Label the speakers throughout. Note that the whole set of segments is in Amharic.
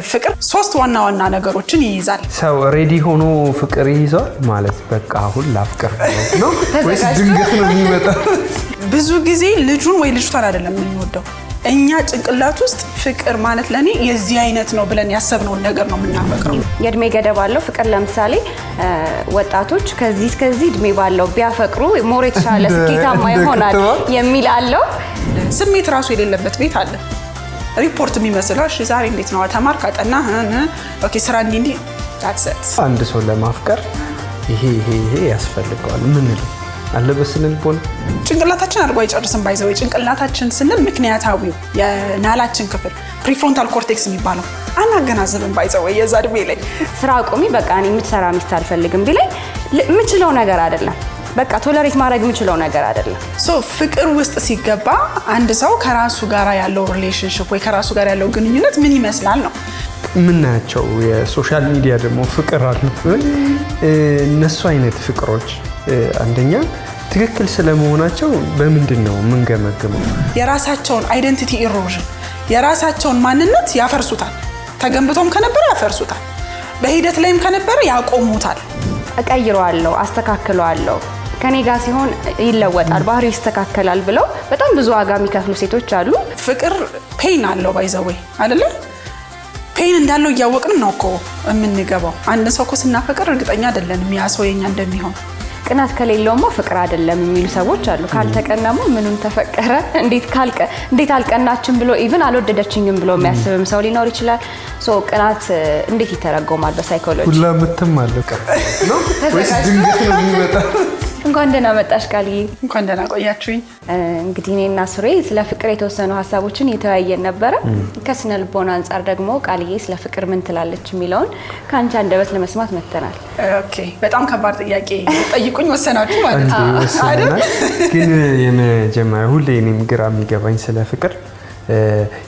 Speaker 1: ፍቅር ሶስት ዋና ዋና ነገሮችን ይይዛል
Speaker 2: ሰው ሬዲ ሆኖ ፍቅር ይይዛል ማለት በቃ አሁን ላፍቅር ነው ወይስ ድንገት ነው የሚመጣው
Speaker 1: ብዙ ጊዜ ልጁን ወይ ልጅቷን አይደለም የምንወደው እኛ ጭንቅላት ውስጥ ፍቅር ማለት ለኔ የዚህ አይነት ነው ብለን ያሰብነው ነገር ነው የምናፈቅረው
Speaker 3: የእድሜ ገደብ አለው ፍቅር ለምሳሌ ወጣቶች ከዚህ እስከዚህ እድሜ ባለው ቢያፈቅሩ ሞር የተሻለ ስኬታማ ይሆናል የሚል አለው
Speaker 1: ስሜት ራሱ የሌለበት ቤት አለ ሪፖርት የሚመስለው እሺ ዛሬ እንዴት ነው ተማርክ አጠና ኦኬ ስራ እንዴ ታትሰት
Speaker 2: አንድ ሰው ለማፍቀር ይሄ ያስፈልጋል ምን ነው አለበስልን ፖል
Speaker 1: ጭንቅላታችን አድርጎ አይጨርስም ባይዘው ጭንቅላታችን ስንል ምክንያታዊው የናላችን ክፍል ፕሪፍሮንታል ኮርቴክስ የሚባለው አናገናዘብን ባይዘው የዛ እድሜ ላይ
Speaker 3: ስራ አቁሚ በቃ እኔ የምትሰራ ሚስት አልፈልግም ቢለኝ የምችለው ነገር አይደለም በቃ ቶለሬት ማድረግ የምችለው ነገር አይደለም
Speaker 1: ሶ ፍቅር ውስጥ ሲገባ አንድ ሰው ከራሱ ጋር ያለው ሪሌሽንሺፕ ወይ ከራሱ ጋር ያለው ግንኙነት ምን ይመስላል ነው
Speaker 2: ምናቸው የሶሻል ሚዲያ ደግሞ ፍቅር አለ እነሱ አይነት ፍቅሮች አንደኛ ትክክል ስለመሆናቸው በምንድነው ምንገመገመው
Speaker 1: የራሳቸውን አይደንቲቲ ኢሮዥን የራሳቸውን ማንነት ያፈርሱታል ተገንብቶም ከነበረ ያፈርሱታል በሂደት ላይም ከነበረ ያቆሙታል
Speaker 3: እቀይረዋለሁ አስተካክለዋለሁ ከኔ ጋር ሲሆን ይለወጣል ባህሪው ይስተካከላል ብለው በጣም ብዙ ዋጋ የሚከፍሉ ሴቶች አሉ
Speaker 1: ፍቅር ፔን አለው ባይዘው አይደለ ፔን እንዳለው ያወቅን ነው እኮ የምንገባው አንድ ሰው እኮ ስናፈቅር እርግጠኛ አይደለንም ያ ሰው የኛ እንደሚሆን
Speaker 3: ቅናት ከሌለውማ ፍቅር አይደለም የሚሉ ሰዎች አሉ ካልተቀናማ ምኑን ተፈቀረ እንዴት አልቀናችም ብሎ ኢቭን አልወደደችኝም ብሎ የሚያስብም ሰው ሊኖር ይችላል ሶ ቅናት እንዴት ይተረጎማል በሳይኮሎጂ
Speaker 2: ሁላምትም አለቀ ነው ወይስ ድንገት ነው የሚመጣው
Speaker 3: እንኳን ደህና መጣሽ ቃልዬ
Speaker 1: እንኳን ደህና ቆያችሁኝ
Speaker 3: እንግዲህ እኔና ሱሬ ስለ ፍቅር የተወሰኑ ሐሳቦችን የተወያየን ነበር ከስነ ልቦና አንፃር ደግሞ ቃልዬ ስለ ፍቅር ምን ትላለች የሚለውን ካንቺ አንደበት ለመስማት መተናል
Speaker 1: ኦኬ በጣም ከባድ ጥያቄ ጠይቁኝ ወሰናችሁ ማለት ነው
Speaker 2: አይደል ግን የመጀመሪያ ሁሌ እኔም ግራ የሚገባኝ ስለ ፍቅር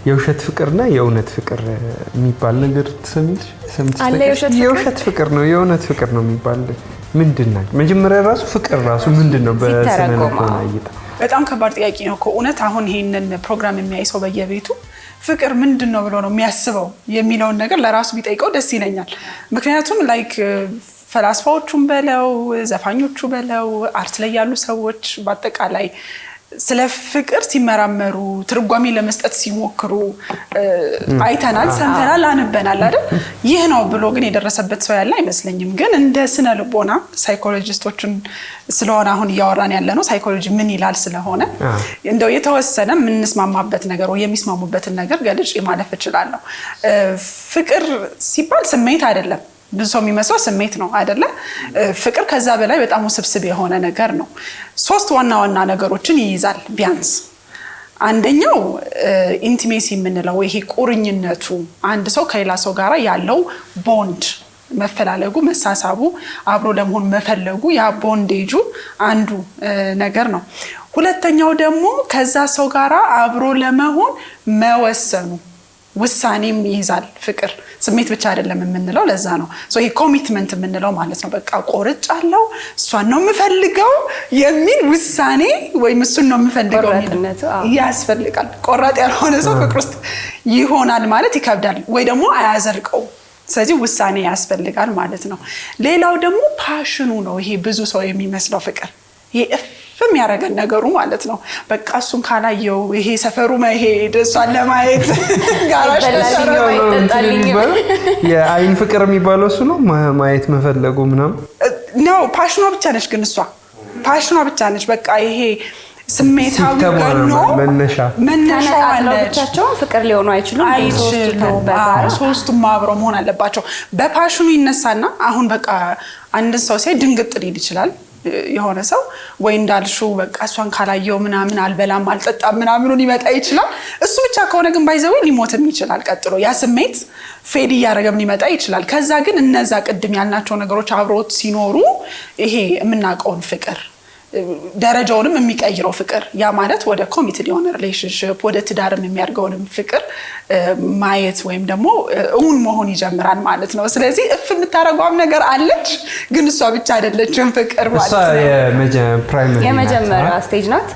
Speaker 2: የውሸት ፍቅርና የእውነት ፍቅር የሚባል ነገር ሰምተሽ የውሸት ፍቅር ነው የእውነት ፍቅር ነው የሚባል ምንድነው መጀመሪያ ራሱ ፍቅር ራሱ ምንድነው በስነ ልቦና እይታ
Speaker 1: በጣም ከባድ ጥያቄ ነው እኮ እውነት አሁን ይሄንን ፕሮግራም የሚያይሰው በየቤቱ ፍቅር ምንድነው ብሎ ነው የሚያስበው የሚለውን ነገር ለራሱ ቢጠይቀው ደስ ይለኛል ምክንያቱም ላይክ ፈላስፋዎቹም በለው ዘፋኞቹ በለው አርት ላይ ያሉ ሰዎች በአጠቃላይ ስለ ፍቅር ሲመራመሩ ትርጓሜ ለመስጠት ሲሞክሩ አይተናል ሰምተናል አንበናል አይደል ይህ ነው ብሎ ግን የደረሰበት ሰው ያለ አይመስለኝም ግን እንደ ስነ ልቦና ሳይኮሎጂስቶችን ስለሆነ አሁን ያወራን ያለ ነው ሳይኮሎጂ ምን ይላል ስለሆነ እንደው የተወሰነ ምንስማማበት ነገር ወይ የሚስማሙበትን ነገር ገልጬ ማለፍ እችላለሁ ፍቅር ሲባል ስሜት አይደለም ብዙ ሰው የሚመስለው ስሜት ነው አይደለ ፍቅር ከዛ በላይ በጣም ውስብስብ የሆነ ነገር ነው ሶስት ዋና ዋና ነገሮችን ይይዛል ቢያንስ አንደኛው ኢንቲሜሲ የምንለው ይሄ ቁርኝነቱ አንድ ሰው ከሌላ ሰው ጋር ያለው ቦንድ መፈላለጉ መሳሳቡ አብሮ ለመሆን መፈለጉ ያ ቦንዴጁ አንዱ ነገር ነው ሁለተኛው ደግሞ ከዛ ሰው ጋር አብሮ ለመሆን መወሰኑ ውሳኔም ይይዛል ፍቅር ስሜት ብቻ አይደለም የምንለው ለዛ ነው ሶ ይሄ ኮሚትመንት የምንለው ማለት ነው በቃ ቆርጫለው እሷን ነው የምፈልገው የሚል ውሳኔ ወይ እሱን ነው የምፈልገው ያስፈልጋል ቆራጥ ያልሆነ ሰው ፍቅር ውስጥ ይሆናል ማለት ይከብዳል ወይ ደግሞ አያዘልቀው ስለዚህ ውሳኔ ያስፈልጋል ማለት ነው ሌላው ደግሞ ፓሽኑ ነው ይሄ ብዙ ሰው የሚመስለው ፍቅር ይሄ ፍም ያረጋን ነገሩ ማለት ነው በቃ እሱን ካላየው ይሄ ሰፈሩ መሄድ እሷን ለማየት ጋራሽ
Speaker 3: ተጣልኝ
Speaker 2: የአይን ፍቅር የሚባለው እሱ ነው ማየት መፈለጉ ምናምን
Speaker 1: ነው ፓሽኗ ብቻ ነች ግን እሷ ፓሽኗ ብቻ ነች በቃ ይሄ ስሜታዊ ገኖ መነሻው
Speaker 3: አለቻቸው ፍቅር ሊሆኑ አይችሉም
Speaker 1: ሶስቱም አብረው መሆን አለባቸው በፓሽኑ ይነሳና አሁን በቃ አንድ ሰው ሲያይ ድንግጥ ሊል ይችላል የሆነ ሰው ወይ እንዳልሹ በቃ እሷን ካላየው ምናምን አልበላም አልጠጣም ምናምኑን ይመጣ ይችላል እሱ ብቻ ከሆነ ግን ባይዘው ሊሞትም ይችላል ቀጥሎ ያ ስሜት ፌድ ያረጋም ሊመጣ ይችላል ከዛ ግን እነዛ ቅድም ያልናቸው ነገሮች አብሮት ሲኖሩ ይሄ የምናቀውን ፍቅር ደረጃውንም የሚቀይረው ፍቅር ያ ማለት ወደ ኮሚትድ የሆነ ሪሌሽንሺፕ ወደ ትዳርም የሚያርገውንም ፍቅር ማየት ወይም ደግሞ እውን መሆን ይጀምራል ማለት ነው። ስለዚህ እፍ የምታረጋውም ነገር አለች ግን እሷ ብቻ አይደለችም ፍቅር ማለት ነው።
Speaker 2: እሷ
Speaker 3: የመጀመሪያው ስቴጅ ናት።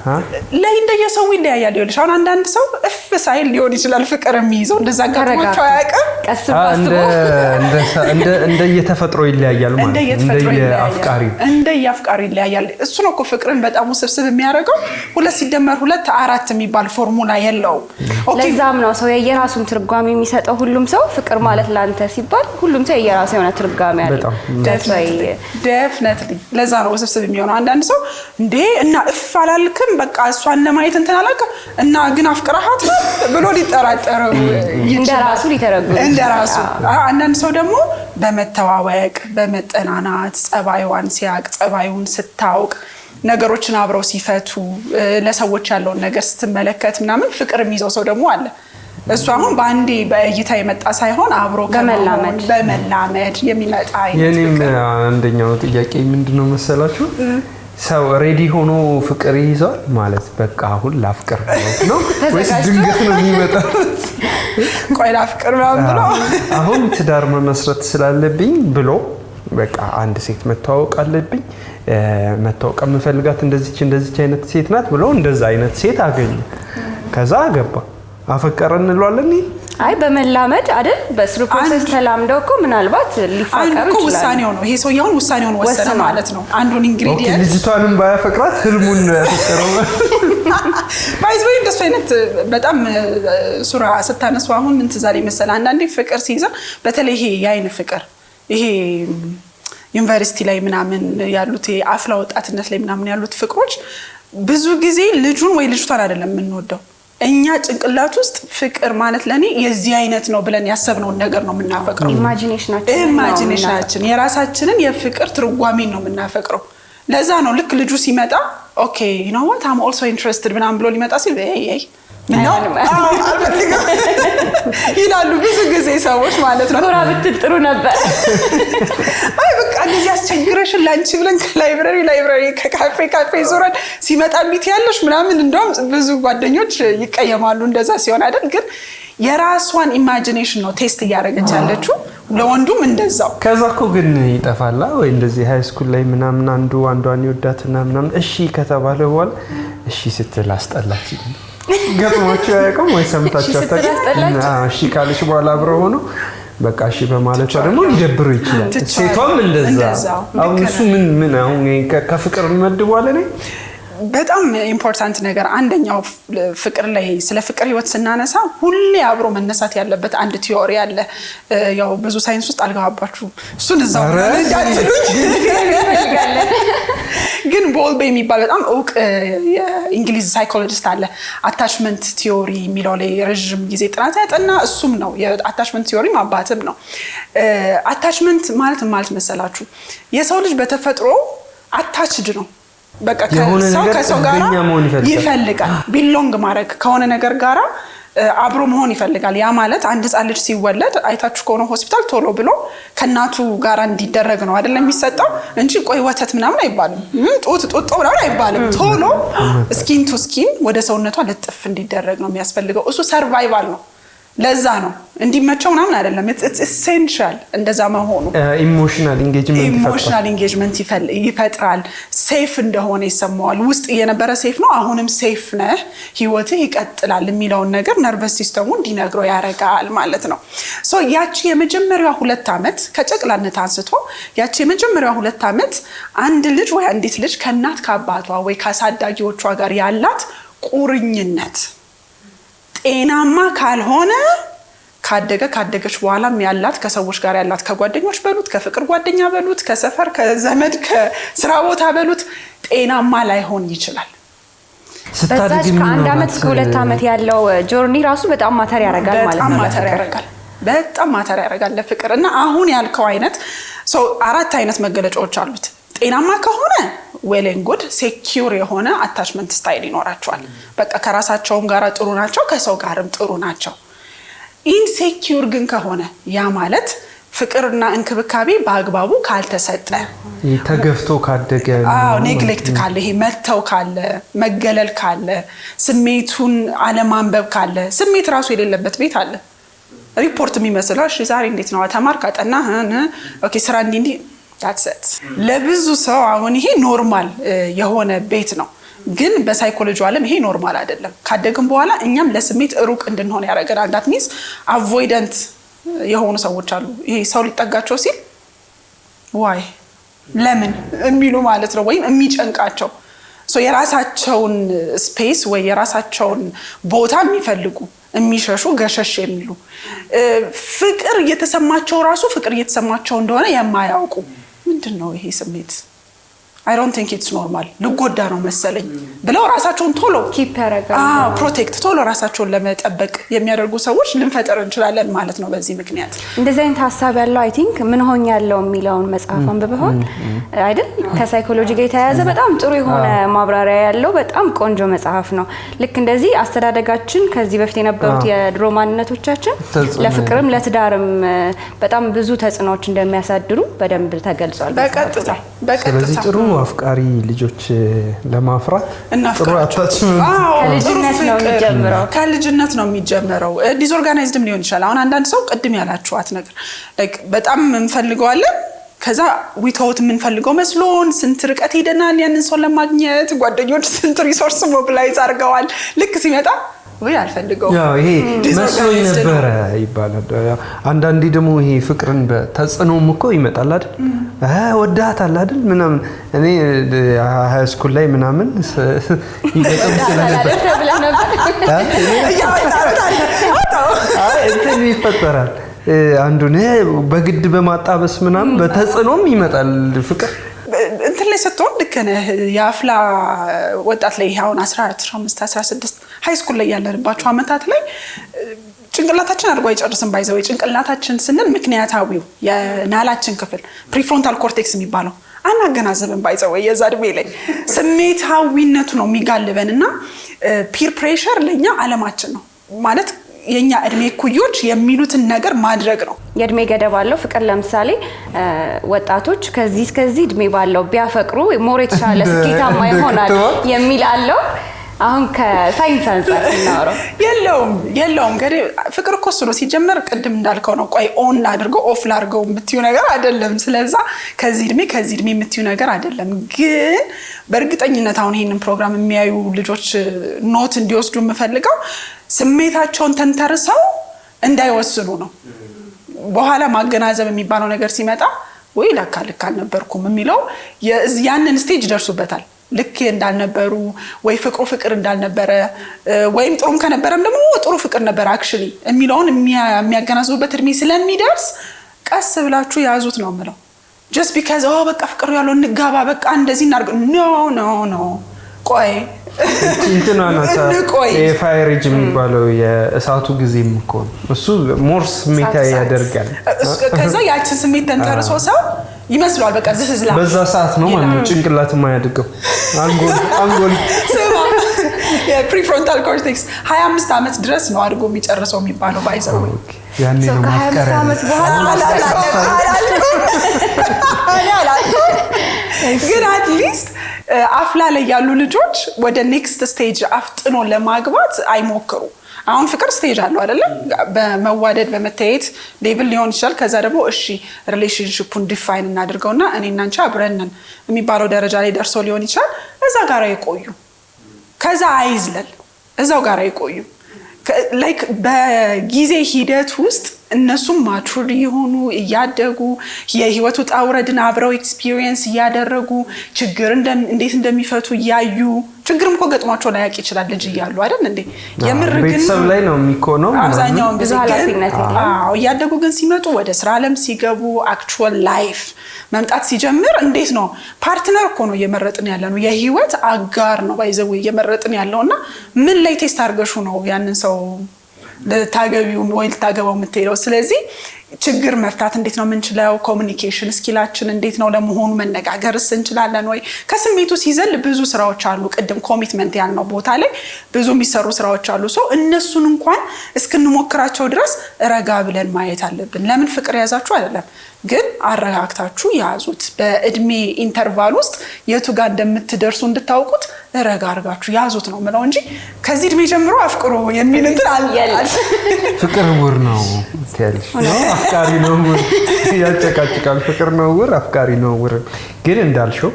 Speaker 1: ላይ እንደየሰው ይለያያል። ይኸውልሽ አሁን አንዳንድ ሰው እፍ ሳይል ሊሆን ይችላል ፍቅር የሚይዘው እንደዛ ጋርማቸው አያውቅም።
Speaker 3: ቀስ ባስቦ
Speaker 2: እንደየተፈጥሮ ይለያያል ማለት ነው። እንደየአፍቃሪ
Speaker 1: ይለያያል። እሱ ነው እኮ ፍቅርን በጣም ውስብስብ የሚያደርገው። 2 ሲደመር 2 4 የሚባል ፎርሙላ የለውም።
Speaker 3: ለዛም ነው ሰው የየራሱን ትርጓሜ የሚሰጠው። ሁሉም ሰው ፍቅር ማለት ላንተ ሲባል ሁሉም ሰው የየራሱ የሆነ ትርጓሜ አለው።
Speaker 1: ዴፍኔትሊ ለዛ ነው ውስብስብ የሚሆነው። አንዳንድ ሰው እንዴ እና እፍ አላልክም በቃ እሷን ለማየት እንትን አላልክም እና ግን አፍቅረሃት ብሎ ሊጠራጠረው
Speaker 3: እንደራሱ ሊተረጉም
Speaker 1: እንደራሱ። አንዳንድ ሰው ደግሞ በመተዋወቅ በመጠናናት ጸባይዋን ሲያቅ ጸባዩን ስታውቅ ነገሮችን አብረው ሲፈቱ ለሰዎች ያለውን ነገር ስትመለከት ምናምን ፍቅር የሚይዘው ሰው ደግሞ አለ። እሱ አሁን በአንዴ በእይታ የመጣ ሳይሆን አብሮ በመላመድ የሚመጣ አይነት።
Speaker 2: የኔም አንደኛው ጥያቄ ምንድነው መሰላችሁ? ሰው ሬዲ ሆኖ ፍቅር ይይዛል ማለት በቃ አሁን ላፍቅር ነው ወይስ ድንገት ነው የሚመጣው?
Speaker 1: ቆይ ላፍቅር ነው ብሎ
Speaker 2: አሁን ትዳር መመስረት ስላለብኝ ብሎ በቃ አንድ ሴት መተዋወቅ አለብኝ መተዋወቅ የምፈልጋት እንደዚህ አይነት ሴት ናት ብሎ እንደዛ አይነት ሴት አገኘ። ከዛ አገባ አፈቀረ እንለዋለን።
Speaker 3: አይ በመላመድ አይደል በስሩ ፕሮሰስ ተላምደው እኮ ምናልባት ሊፋቀሩ ይችላል።
Speaker 1: ውሳኔውን ነው ይሄ ሰውየውን ውሳኔውን ወሰነ ማለት ነው። አንዱን ኢንግሪዲየንት
Speaker 2: ልጅቷንም ባያፈቅራት ህልሙን ነው ያፈቀረው።
Speaker 1: ባይዘው እንደሱ አይነት በጣም ሱራ ስታነሱ አሁን ምን ትዛሬ መሰለ አንዳንዴ ፍቅር ሲይዛ በተለይ ይሄ የአይን ፍቅር ይሄ ዩኒቨርሲቲ ላይ ምናምን ያሉት አፍላ ወጣትነት ላይ ምናምን ያሉት ፍቅሮች ብዙ ጊዜ ልጁን ወይ ልጅቷን አይደለም የምንወደው እኛ ጭንቅላት ውስጥ ፍቅር ማለት ለኔ የዚህ አይነት ነው ብለን ያሰብነውን ነገር ነው የምናፈቅረው። ኢማጂኔሽናችን የራሳችንን የፍቅር ትርጓሜን ነው የምናፈቅረው። ለዛ ነው ልክ ልጁ ሲመጣ ኦኬ you know what I'm also interested ምናምን ብሎ ሊመጣ ሲል ምነው አልፈልግም ይላሉ ብዙ ጊዜ ሰዎች ማለት ነው።
Speaker 3: ጎራ ብትል ጥሩ ነበር።
Speaker 1: አይ በቃ እንደዚህ አስቸግረሽን ላንቺ ብለን ከላይብረሪ ከካፌ ዞረን ሲመጣ ቢት ያለሽ ምናምን እንደውም ብዙ ጓደኞች ይቀየማሉ እንደዛ ሲሆን አይደል? ግን የራሷን ኢማጂኔሽን ነው ቴስት እያደረገች ያለችው። ለወንዱም እንደዛው።
Speaker 2: ከዛ እኮ ግን ይጠፋላ ወይ እንደዚህ ሃይ ስኩል ላይ ምናምን አንዷን ይወዳትና ምናምን እሺ ከተባለ በኋላ እሺ ስትል አስጠላች ገጥሟቸው ያውቀው ወይ ሰምታችሁ አታውቁም? እሺ ካለሽ በኋላ አብረው ሆኖ በቃ እሺ በማለቷ ደግሞ ሊደብረው ይችላል። ሴቷም እንደዛ። አሁን እሱ ምን አሁን ከፍቅር መድቧል ነው
Speaker 1: በጣም ኢምፖርታንት ነገር። አንደኛው ፍቅር ላይ ስለ ፍቅር ህይወት ስናነሳ ሁሌ አብሮ መነሳት ያለበት አንድ ቲዮሪ አለ። ያው ብዙ ሳይንስ ውስጥ አልገባባችሁም እሱን እዛው ግን ቦልቤ የሚባል በጣም እውቅ የእንግሊዝ ሳይኮሎጂስት አለ። አታችመንት ቲዮሪ የሚለው ላይ ረጅም ጊዜ ጥናት ያጠና እሱም ነው። የአታችመንት ቲዮሪ ማባተም ነው። አታችመንት ማለት መሰላችሁ የሰው ልጅ በተፈጥሮ አታችድ ነው። በቃ ከሰው ጋር ይፈልጋል ቢሎንግ ማድረግ ከሆነ ነገር ጋር አብሮ መሆን ይፈልጋል። ያ ማለት አንድ ህፃን ልጅ ሲወለድ አይታችሁ ከሆነ ሆስፒታል ቶሎ ብሎ ከናቱ ጋር እንዲደረግ ነው አይደለም የሚሰጠው እንጂ ቆይ ወተት ምናምን አይባልም። ጡጦ ምናምን አይባልም። ቶሎ ስኪን ቱ ስኪን ወደ ሰውነቷ ልጥፍ እንዲደረግ ነው የሚያስፈልገው። እሱ ሰርቫይቫል ነው። ለዛ ነው እንዲመቸው ምናምን አይደለም። it's essential እንደዛ መሆኑ።
Speaker 2: ኢሞሽናል
Speaker 1: ኢንጌጅመንት ይፈጥራል። ሴፍ እንደሆነ ይሰማዋል። ውስጥ የነበረ ሴፍ ነው አሁንም ሴፍ ነህ ህይወትህ ይቀጥላል የሚለውን ነገር ነርቨስ ሲስተሙ እንዲነግረው ያረጋል ማለት ነው። ሶ ያቺ የመጀመሪያው 2 አመት ከጨቅላነት አንስቶ ያቺ የመጀመሪያው 2 አመት አንድ ልጅ ወይ አንዲት ልጅ ከእናት ከአባቷ ወይ ከአሳዳጊዎቿ ጋር ያላት ቁርኝነት ጤናማ ካልሆነ ካደገች በኋላም ያላት ከሰዎች ጋር ያላት ከጓደኞች በሉት ከፍቅር ጓደኛ በሉት ከሰፈር ከዘመድ ከስራ ቦታ በሉት ጤናማ ላይሆን ይችላል።
Speaker 3: በዛች ከ1 አመት እስከ 2 አመት ያለው ጆርኒ ራሱ በጣም ማተር ያረጋል ማለት ነው።
Speaker 1: በጣም ማተር ያረጋል ለፍቅር። እና አሁን ያልከው አይነት 4 አይነት መገለጫዎች አሉት። ጤናማ ከሆነ ዌል ኤንድ ጉድ ሴኪዩር የሆነ አታችመንት ስታይል ይኖራቸዋል። በቃ ከራሳቸውም ጋር ጥሩ ናቸው ከሰው ጋርም ጥሩ ናቸው። ኢንሴኪዩር ግን ከሆነ ያ ማለት ፍቅርና እንክብካቤ በአግባቡ ካልተሰጠ
Speaker 2: ተገፍቶ ካደገ
Speaker 1: ኔግሌክት ካለ ይሄ መተው ካለ መገለል ካለ ስሜቱን አለማንበብ ካለ ስሜት ራሱ የሌለበት ቤት አለ ሪፖርት የሚመስለው እሺ ዛሬ እንዴት ነው ተማርክ አጠና ኦኬ ስራ እንዲ that's it ለብዙ ሰው አሁን ይሄ ኖርማል የሆነ ቤት ነው ግን በሳይኮሎጂ ዓለም ይሄ ኖርማል አይደለም ካደግን በኋላ እኛም ለስሜት ሩቅ እንድንሆን ያደርገናል that means avoidant የሆኑ ሰዎች አሉ ይሄ ሰው ሊጠጋቸው ሲል why ለምን የሚሉ ማለት ነው ወይም የሚጨንቃቸው ሶ የራሳቸውን ስፔስ ወይ የራሳቸውን ቦታ የሚፈልጉ የሚሸሹ ገሸሽ የሚሉ ፍቅር እየተሰማቸው ራሱ ፍቅር እየተሰማቸው እንደሆነ የማያውቁ ምንድነው ይሄ ስሜት I don't think it's normal ልጎዳ ነው መሰለኝ ብለው ራሳቸውን ቶሎ
Speaker 3: ኪፕ ያረጋሉ
Speaker 1: ፕሮቴክት ቶሎ ራሳቸውን ለመጠበቅ የሚያደርጉ ሰዎች ልንፈጠር እንችላለን ማለት ነው በዚህ ምክንያት
Speaker 3: እንደዚህ አይነት ሐሳብ ያለው I think ምን ሆኝ ያለው የሚለውን መጽሐፉን በበሆን አይደል ከሳይኮሎጂ ጋር የተያያዘ በጣም ጥሩ የሆነ ማብራሪያ ያለው በጣም ቆንጆ መጽሐፍ ነው ልክ እንደዚህ አስተዳደጋችን ከዚህ በፊት የነበሩት የድሮ ማንነቶቻችን ለፍቅርም ለትዳርም በጣም ብዙ ተጽዕኖዎች እንደሚያሳድሩ በደንብ ተገልጿል
Speaker 1: በቀጥታ
Speaker 2: ስለዚህ ጥሩ አፍቃሪ ልጆች ለማፍራት ጥሩ
Speaker 1: ከልጅነት ነው የሚጀምረው ዲስኦርጋናይዝድም ሊሆን ይችላል አሁን አንዳንድ ሰው ቅድም ያላችኋት ነገር like በጣም እንፈልገዋለን ከዛ ዊታውት የምንፈልገው መስሎን ስንት ርቀት ሄደናል ያንን ሰው ለማግኘት ጓደኞች ስንት ሪሶርስ ሞቢላይዝ አድርገዋል ልክ ሲመጣ ወይ አልፈልገው
Speaker 2: ያው ይሄ መስሎኝ ነበር ይባላል አንዳንዴ ደግሞ ይሄ ፍቅርን በተጽዕኖም እኮ ይመጣል አይደል ወዳታል አይደል ምናምን እኔ ሃይ ስኩል ላይ ምናምን ይገጥም ስለነበር እንትን ይፈጠራል አንዱን በግድ በማጣበስ ምናምን በተጽዕኖም ይመጣል ፍቅር
Speaker 1: እንትን ላይ ስትሆን ልከነ ያፍላ ወጣት ላይ አሁን 14 15 16 ሃይ ስኩል ላይ ያለንባቸው አመታት ላይ ጭንቅላታችን አድርጎ አይጨርስም ባይዘው ጭንቅላታችን ስንል ምክንያታዊው የናላችን ክፍል ፕሪፍሮንታል ኮርቴክስ የሚባለው አናገናዘብን ባይዘው የዛድሜ ላይ ስሜታዊነቱ ነው የሚጋልበንና ፒር ፕሬሸር ለኛ ዓለማችን ነው ማለት የኛ እድሜ ኩዮች የሚሉትን ነገር ማድረግ ነው
Speaker 3: የእድሜ ገደብ አለው ፍቅር ለምሳሌ ወጣቶች ከዚህ እስከዚህ እድሜ ባለው ቢያፈቅሩ ሞር የተሻለ ስኬታማ ይሆናል የሚል አለው አሁን ከሳይንስ አንፃር እናወራው
Speaker 1: የለውም እንግዲህ ፍቅር እኮ ነው ሲጀመር ቅድም እንዳልከው ነው ቆይ ኦን አድርገው ኦፍ ላድርገው የምትዩ ነገር አይደለም ስለዛ ከዚህ እድሜ የምትዩ ነገር አይደለም ግን በእርግጠኝነት አሁን ይሄንን ፕሮግራም የሚያዩ ልጆች ኖት እንዲወስዱ የምፈልገው ስሜታቸውን ተንተርሰው እንዳይወስኑ ነው በኋላ ማገናዘብ የሚባለው ነገር ሲመጣ ወይ ልክ አልነበርኩም የሚለው ያንን ስቴጅ ደርሱበታል ልክ እንዳልነበሩ ወይ ፍቅር እንዳልነበረ ወይም ጥሩም ከነበረም ደግሞ ጥሩ ፍቅር ነበር አክቹሊ የሚለውን የሚያገናዝቡበት እድሜ ስለሚደርስ ቀስ ብላችሁ ያዙት ነው የምለው just because በቃ ፍቅር ያለው እንጋባ በቃ እንደዚህ እናርግ no ቆይ
Speaker 2: እንትና ፋየር ኤጅ የሚባለው የእሳቱ ጊዜም እኮ እሱ ሞር ስሜት ያደርጋል
Speaker 1: ከዛ ያችን ስሜት ተንተርሶ ሰው ይመስላል በቃ ዝዝላ
Speaker 2: በዛ ሰዓት ነው ማለት ጭንቅላት የማያድገው አንጎል
Speaker 1: የፕሪፍሮንታል ኮርቴክስ 25 አመት ድረስ ነው አድርጎ የሚጨርሰው የሚባለው ባይዘው
Speaker 2: ያኔ ነው ማፍቀር
Speaker 3: 25 አመት በኋላ
Speaker 1: ግን at least አፍላ ላይ ያሉ ልጆች ወደ ኔክስት ስቴጅ አፍጥኖ ለማግባት አይሞክሩ አሁን ፍቅር ስቴጅ አለው አይደለ በመዋደድ በመታየት ሌቭል ሊሆን ይችላል ከዛ ደግሞ እሺ ሪሌሽንሺፑን ዲፋይን እናድርገውና እኔና አንቺ አብረን የሚባለው ደረጃ ላይ ደርሶ ሊሆን ይችላል እዛ ጋር ይቆዩ ከዛ አይዝለል እዛው ጋር ይቆዩ ላይክ በጊዜ ሂደት ውስጥ እነሱም ማቹር ይሆኑ ያደጉ የህይወቱ ጣውረድን አብረው ኤክስፒሪየንስ ያደረጉ ችግር እንዴት እንደሚፈቱ ያዩ ችግርም እኮ ገጥሟቸው ላይ ያቂ ይችላል ልጅ ይያሉ አይደል እንዴ የምር ግን
Speaker 2: ቤተሰብ ላይ ነው የሚኮነው
Speaker 1: አብዛኛው ብዙ ኃላፊነት አዎ ያደጉ ግን ሲመጡ ወደ ስራ ዓለም ሲገቡ አክቹዋል ላይፍ መምጣት ሲጀምር እንዴት ነው ፓርትነር እኮ ነው እየመረጥን ያለ ነው የህይወት አጋር ነው ባይዘው እየመረጥን ያለውና ምን ላይ ቴስት አድርገሹ ነው ያንን ሰው ለታገቢው ወይ ለታገባው የምትሄደው ስለዚህ ችግር መፍታት እንዴት ነው የምንችለው? ኮሚኒኬሽን ስኪላችን እንዴት ነው ለመሆኑ? መነጋገርስ እንችላለን ወይ? ከስሜቱ ሲዘል ብዙ ስራዎች አሉ። ቅድም ኮሚትመንት ያልነው ቦታ ላይ ብዙ የሚሰሩ ስራዎች አሉ። እነሱን እንኳን እስክንሞክራቸው ድረስ ረጋ ብለን ማየት አለብን። ለምን ፍቅር ያዛችሁ አይደለም፣ ግን አረጋግታችሁ ያዙት። በእድሜ ኢንተርቫል ውስጥ የቱ ጋር እንደምትደርሱ እንድታውቁት ረጋ አርጋችሁ ያዙት ነው ምለው እንጂ ከዚህ እድሜ ጀምሮ አፍቅሩ የሚል እንትን አልያል።
Speaker 2: ፍቅር ውር ነው ትያለሽ ነው አፍቃሪ ነው ውር ያጨቃጭቃል። ፍቅር ነው ውር አፍቃሪ ነው ውር። ግን እንዳልሽው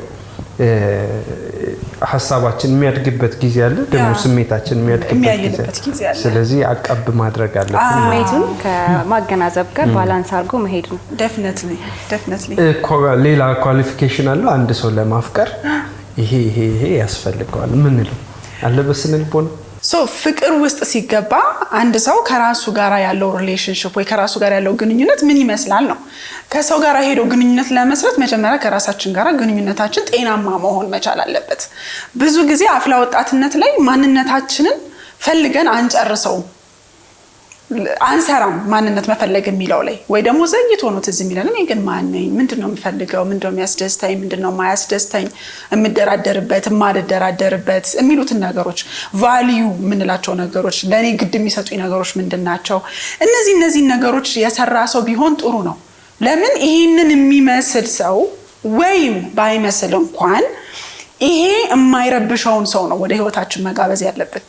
Speaker 2: ሐሳባችን የሚያድግበት ጊዜ አለ፣ ደግሞ ስሜታችን የሚያድግበት ጊዜ አለ። ስለዚህ አቀብ ማድረግ አለብን።
Speaker 3: ስሜቱን ከማገናዘብ ጋር ባላንስ አድርጎ መሄድ ነው።
Speaker 1: ዴፊኒትሊ
Speaker 2: ሌላ ኳሊፊኬሽን አለው አንድ ሰው ለማፍቀር ይሄ ያስፈልገዋል ምንለው አለ በስነ ልቦና።
Speaker 1: ፍቅር ውስጥ ሲገባ አንድ ሰው ከራሱ ጋር ያለው ሪሌሽንሺፕ ወይ ከራሱ ጋር ያለው ግንኙነት ምን ይመስላል ነው። ከሰው ጋር ሄዶ ግንኙነት ለመስራት መጀመሪያ ከራሳችን ጋር ግንኙነታችን ጤናማ መሆን መቻል አለበት። ብዙ ጊዜ አፍላ ወጣትነት ላይ ማንነታችንን ፈልገን አንጨርሰውም፣ አንሰራም። ማንነት መፈለግ የሚለው ላይ ወይ ደግሞ ዘይት ሆኖ ትዝ የሚለን እኔ ግን ማን ነኝ? ምንድነው የምፈልገው? ምንድነው የሚያስደስተኝ? ምንድነው የማያስደስተኝ? የምደራደርበት የማልደራደርበት የሚሉትን ነገሮች ቫልዩ የምንላቸው ነገሮች ለኔ ግድ የሚሰጡኝ ነገሮች ምንድናቸው? እነዚህ ነገሮች የሰራ ሰው ቢሆን ጥሩ ነው። ለምን ይሄንን የሚመስል ሰው ወይም ባይመስል እንኳን ይሄ የማይረብሸውን ሰው ነው ወደ ህይወታችን መጋበዝ ያለብን።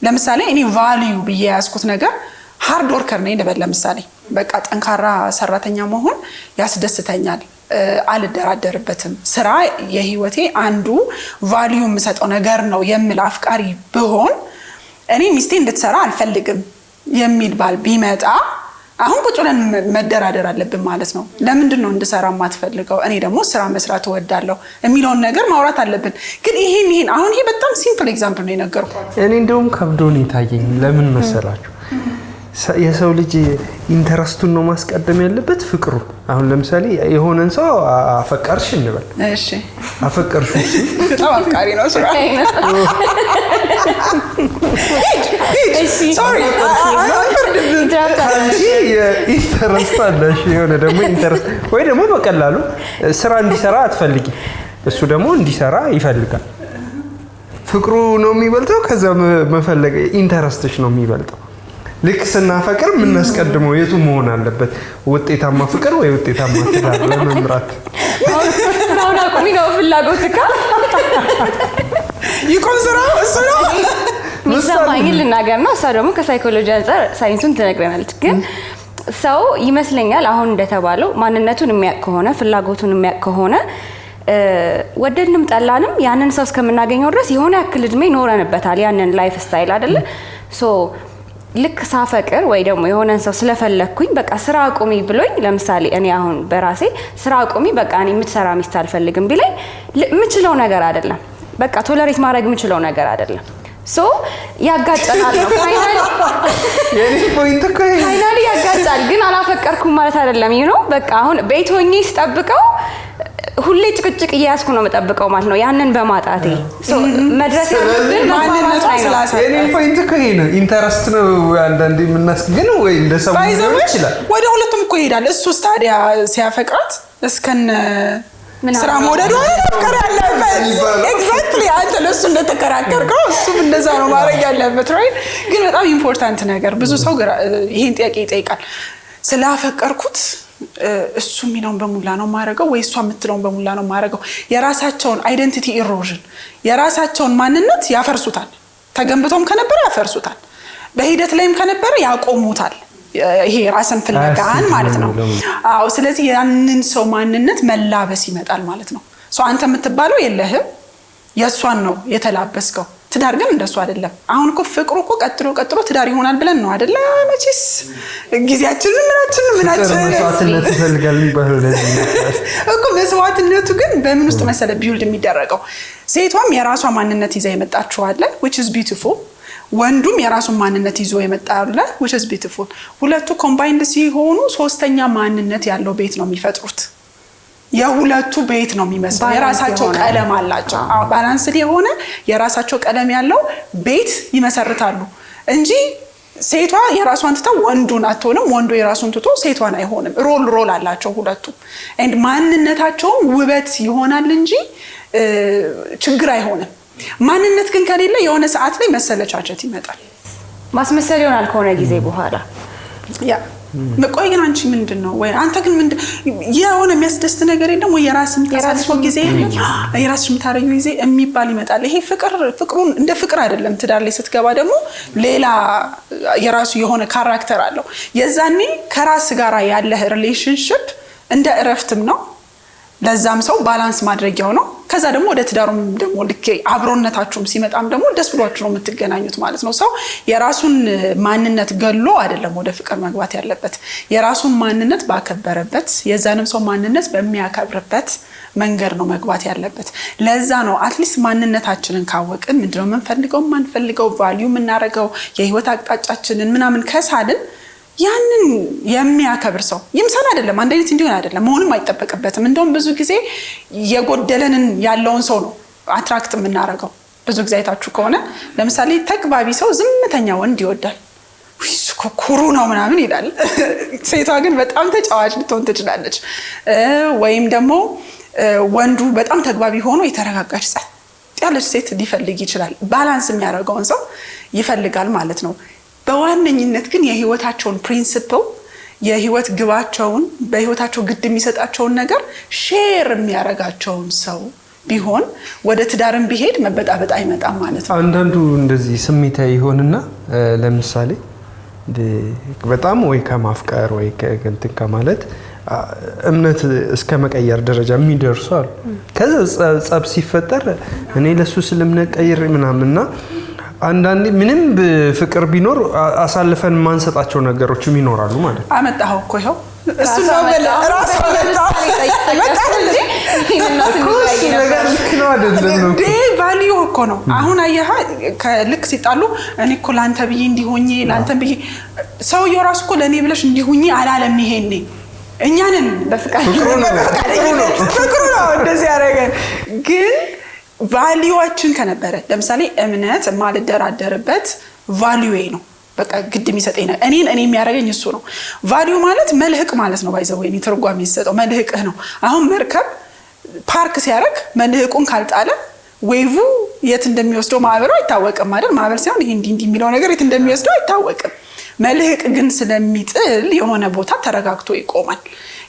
Speaker 1: ለምሳሌ እኔ ቫልዩ ብዬ ያስኩት ነገር ሃርድ ወርከር ነኝ ልበል። ለምሳሌ በቃ ጠንካራ ሰራተኛ መሆን ያስደስተኛል፣ አልደራደርበትም፣ ስራ የህይወቴ አንዱ ቫልዩ የምሰጠው ነገር ነው የሚል አፍቃሪ ብሆን እኔ ሚስቴ እንድትሰራ አልፈልግም የሚል ባል ቢመጣ አሁን ቁጭ ብለን መደራደር አለብን ማለት ነው። ለምንድን ነው እንድሰራ የማትፈልገው? እኔ ደግሞ ስራ መስራት እወዳለሁ የሚለውን ነገር ማውራት አለብን። ግን ይሄን አሁን ይሄ በጣም ሲምፕል ኤግዛምፕል ነው የነገርኳችሁ።
Speaker 2: እኔ እንደውም ከብዶን የታየኝ ለምን መሰላችሁ? የሰው ልጅ ኢንተረስቱን ነው ማስቀደም ያለበት ፍቅሩ። አሁን ለምሳሌ የሆነን ሰው አፈቀርሽ እንበል።
Speaker 1: እሺ
Speaker 2: አፈቀርሽ
Speaker 1: በጣም አፍቃሪ ነው ስራ። እሺ ሶሪ
Speaker 2: ኢንተረስት አለሽ የሆነ ደግሞ ኢንተረስት ወይ ደግሞ በቀላሉ ስራ እንዲሰራ አትፈልጊ፣ እሱ ደግሞ እንዲሰራ ይፈልጋል። ፍቅሩ ነው የሚበልጠው ከዛ መፈለግ ኢንተረስትሽ ነው የሚበልጠው። ልክ ስናፈቅር የምናስቀድመው የቱ መሆን አለበት? ውጤታማ ፍቅር ወይ ውጤታማ ትዳር ለመምራት?
Speaker 3: ስራውን አቁሚ ነው ፍላጎትካ
Speaker 1: ይቆም ስራው እሱ ነው
Speaker 3: ሚሰማኝ ልናገር ነው። እሷ ደግሞ ከሳይኮሎጂ አንፃር ሳይንሱን ትነግረናለች። ግን ሰው ይመስለኛል አሁን እንደተባለው ማንነቱን የሚያውቅ ከሆነ ፍላጎቱን የሚያውቅ ከሆነ ወደድንም ጠላንም ያንን ሰው እስከምናገኘው ድረስ የሆነ ያክል እድሜ ኖረንበታል ያንን ላይፍ ስታይል አይደለ? ልክ ሳፈቅር ወይ ደግሞ የሆነን ሰው ስለፈለኩኝ በቃ ስራ አቁሚ ብሎኝ፣ ለምሳሌ እኔ አሁን በራሴ ስራ አቁሚ በቃ እኔ የምትሰራ ሚስት አልፈልግም ቢለኝ የምችለው ነገር አይደለም። በቃ ቶለሬት ማድረግ የምችለው ነገር አይደለም። ያጋጫናል ነው ፋይናሊ ያጋጫል። ግን አላፈቀርኩም ማለት አይደለም። በቃ አሁን ቤት ሆኜ ስጠብቀው ሁሌ ጭቅጭቅ እያያዝኩ ነው መጠብቀው ማለት ነው። ያንን በማጣቴ መድረስ ያለብን ማንነት ላይ
Speaker 2: የኔ ፖይንት እኮ ይሄ ነው። ኢንተረስት ነው አንዳንዴ የምናስገን ወይ እንደሰው ይችላል።
Speaker 1: ወደ ሁለቱም እኮ ይሄዳል። እሱ ታዲያ ሲያፈቅራት እስከነ ስራ መውደዱ አፍቀር ያለበት ኤግዛክትሊ አንተ ለሱ እንደተከራከርከው እሱም እንደዛ ነው ማድረግ ያለበት ራይት። ግን በጣም ኢምፖርታንት ነገር ብዙ ሰው ይሄን ጥያቄ ይጠይቃል። ስላፈቀርኩት እሱ የሚለውን በሙላ ነው ማረገው ወይ እሷ የምትለውን በሙላ ነው ማረገው? የራሳቸውን አይደንቲቲ ኢሮዥን የራሳቸውን ማንነት ያፈርሱታል። ተገንብቶም ከነበረ ያፈርሱታል፣ በሂደት ላይም ከነበረ ያቆሙታል። ይሄ ራስን ፍለጋን ማለት ነው። አዎ ስለዚህ ያንን ሰው ማንነት መላበስ ይመጣል ማለት ነው። አንተ የምትባለው የለህም፣ የሷን ነው የተላበስከው። ትዳር ግን እንደሱ አይደለም። አሁን እኮ ፍቅሩ እኮ ቀጥሎ ትዳር ይሆናል ብለን ነው አይደለ? መቼስ ጊዜያችንን ምናችን
Speaker 2: መስዋዕትነት ይፈልጋል ይባላል
Speaker 1: እኮ። መስዋዕትነቱ ግን በምን ውስጥ መሰለ ቢውልድ የሚደረገው? ሴቷም የራሷ ማንነት ይዛ የመጣችው አለ which is beautiful፣ ወንዱም የራሱን ማንነት ይዞ የመጣው አለ which is beautiful። ሁለቱ ኮምባይንድ ሲሆኑ ሶስተኛ ማንነት ያለው ቤት ነው የሚፈጥሩት። የሁለቱ ቤት ነው የሚመስለው። የራሳቸው ቀለም አላቸው። ባላንስ የሆነ የራሳቸው ቀለም ያለው ቤት ይመሰርታሉ እንጂ ሴቷ የራሷን ትታ ወንዱን አትሆንም፣ ወንዱ የራሱን ትቶ ሴቷን አይሆንም። ሮል አላቸው ሁለቱም። ኤንድ ማንነታቸውም ውበት ይሆናል እንጂ ችግር አይሆንም። ማንነት ግን ከሌለ የሆነ ሰዓት ላይ መሰለቻቸት ይመጣል።
Speaker 3: ማስመሰል ይሆናል ከሆነ ጊዜ በኋላ።
Speaker 1: ያ ቆይ ግን አንቺ ምንድነው ወይ አንተ ግን ምንድን የሆነ የሚያስደስት ነገር የለም ወይ የራስን ታሳልፎ ጊዜ የለም የራስሽ የምታረጊው ጊዜ የሚባል ይመጣል። ይሄ ፍቅሩን እንደ ፍቅር አይደለም። ትዳር ላይ ስትገባ ደግሞ ሌላ የራሱ የሆነ ካራክተር አለው። የዛኔ ከራስ ጋር ያለህ ሪሌሽንሺፕ እንደ እረፍትም ነው፣ ለዛም ሰው ባላንስ ማድረጊያው ነው። ከዛ ደግሞ ወደ ትዳሩም ደግሞ ልክ አብሮነታችሁም ሲመጣም ደግሞ ደስ ብሏችሁ ነው የምትገናኙት ማለት ነው። ሰው የራሱን ማንነት ገሎ አይደለም ወደ ፍቅር መግባት ያለበት። የራሱን ማንነት ባከበረበት የዛንም ሰው ማንነት በሚያከብርበት መንገድ ነው መግባት ያለበት። ለዛ ነው አትሊስት ማንነታችንን ካወቅን ምንድነው የምንፈልገው ማንፈልገው ቫልዩ የምናረገው የህይወት አቅጣጫችንን ምናምን ከሳልን ያንን የሚያከብር ሰው ይምሰል አይደለም አንድ አይነት እንዲሆን አይደለም መሆንም አይጠበቅበትም። እንደውም ብዙ ጊዜ የጎደለንን ያለውን ሰው ነው አትራክት የምናረገው። ብዙ ጊዜ አይታችሁ ከሆነ ለምሳሌ ተግባቢ ሰው ዝምተኛ ወንድ ይወዳል። ኩሩ ነው ምናምን ይላል። ሴቷ ግን በጣም ተጫዋች ልትሆን ትችላለች። ወይም ደግሞ ወንዱ በጣም ተግባቢ ሆኖ የተረጋጋች ጸጥ ያለች ሴት ሊፈልግ ይችላል። ባላንስ የሚያደርገውን ሰው ይፈልጋል ማለት ነው። በዋነኝነት ግን የህይወታቸውን ፕሪንሲፕል የህይወት ግባቸውን በህይወታቸው ግድ የሚሰጣቸውን ነገር ሼር የሚያረጋቸውን ሰው ቢሆን ወደ ትዳርም ቢሄድ መበጣበጥ አይመጣም ማለት ነው።
Speaker 2: አንዳንዱ እንደዚህ ስሜታዊ ይሆንና ለምሳሌ በጣም ወይ ከማፍቀር ወይ ከእንትን ከማለት እምነት እስከ መቀየር ደረጃ የሚደርሱ አሉ። ከዛ ጸብ ሲፈጠር እኔ ለሱ ስለምነት ቀይር ምናምንና አንዳንዴ ምንም ፍቅር ቢኖር አሳልፈን ማንሰጣቸው ነገሮችም ይኖራሉ ማለት ነው።
Speaker 1: አመጣው እኮ ይሄው እሱ ነው ራስ አመጣው ቫልዩ እኮ ነው። አሁን አየህ ከልክ ሲጣሉ እኔ እኮ ላንተ ብዬ እንዲሆኝ ላንተ ብዬ ሰውየው ራሱ እኮ ለኔ ብለሽ እንዲሆኝ አላለም። ይሄኔ እኛንን በፍቅር ፍቅሩ ነው እንደዚህ ያደረገን። ግን ቫልዩዋችን ከነበረ ለምሳሌ እምነት ማልደራደርበት ቫልዩዌ ነው። በቃ ግድ የሚሰጠኝ ነው እኔ የሚያረጋኝ እሱ ነው። ቫልዩ ማለት መልህቅ ማለት ነው። ባይዘው ወይ ትርጓሜ የሚሰጠው መልህቅህ ነው። አሁን መርከብ ፓርክ ሲያረግ መልህቁን ካልጣለ ዌቭ የት እንደሚወስደው ማዕበሉ አይታወቅም አይደል? ማዕበል ሳይሆን ይሄ እንዲህ የሚለው ነገር የት እንደሚወስደው አይታወቅም። መልህቅ ግን ስለሚጥል የሆነ ቦታ ተረጋግቶ ይቆማል።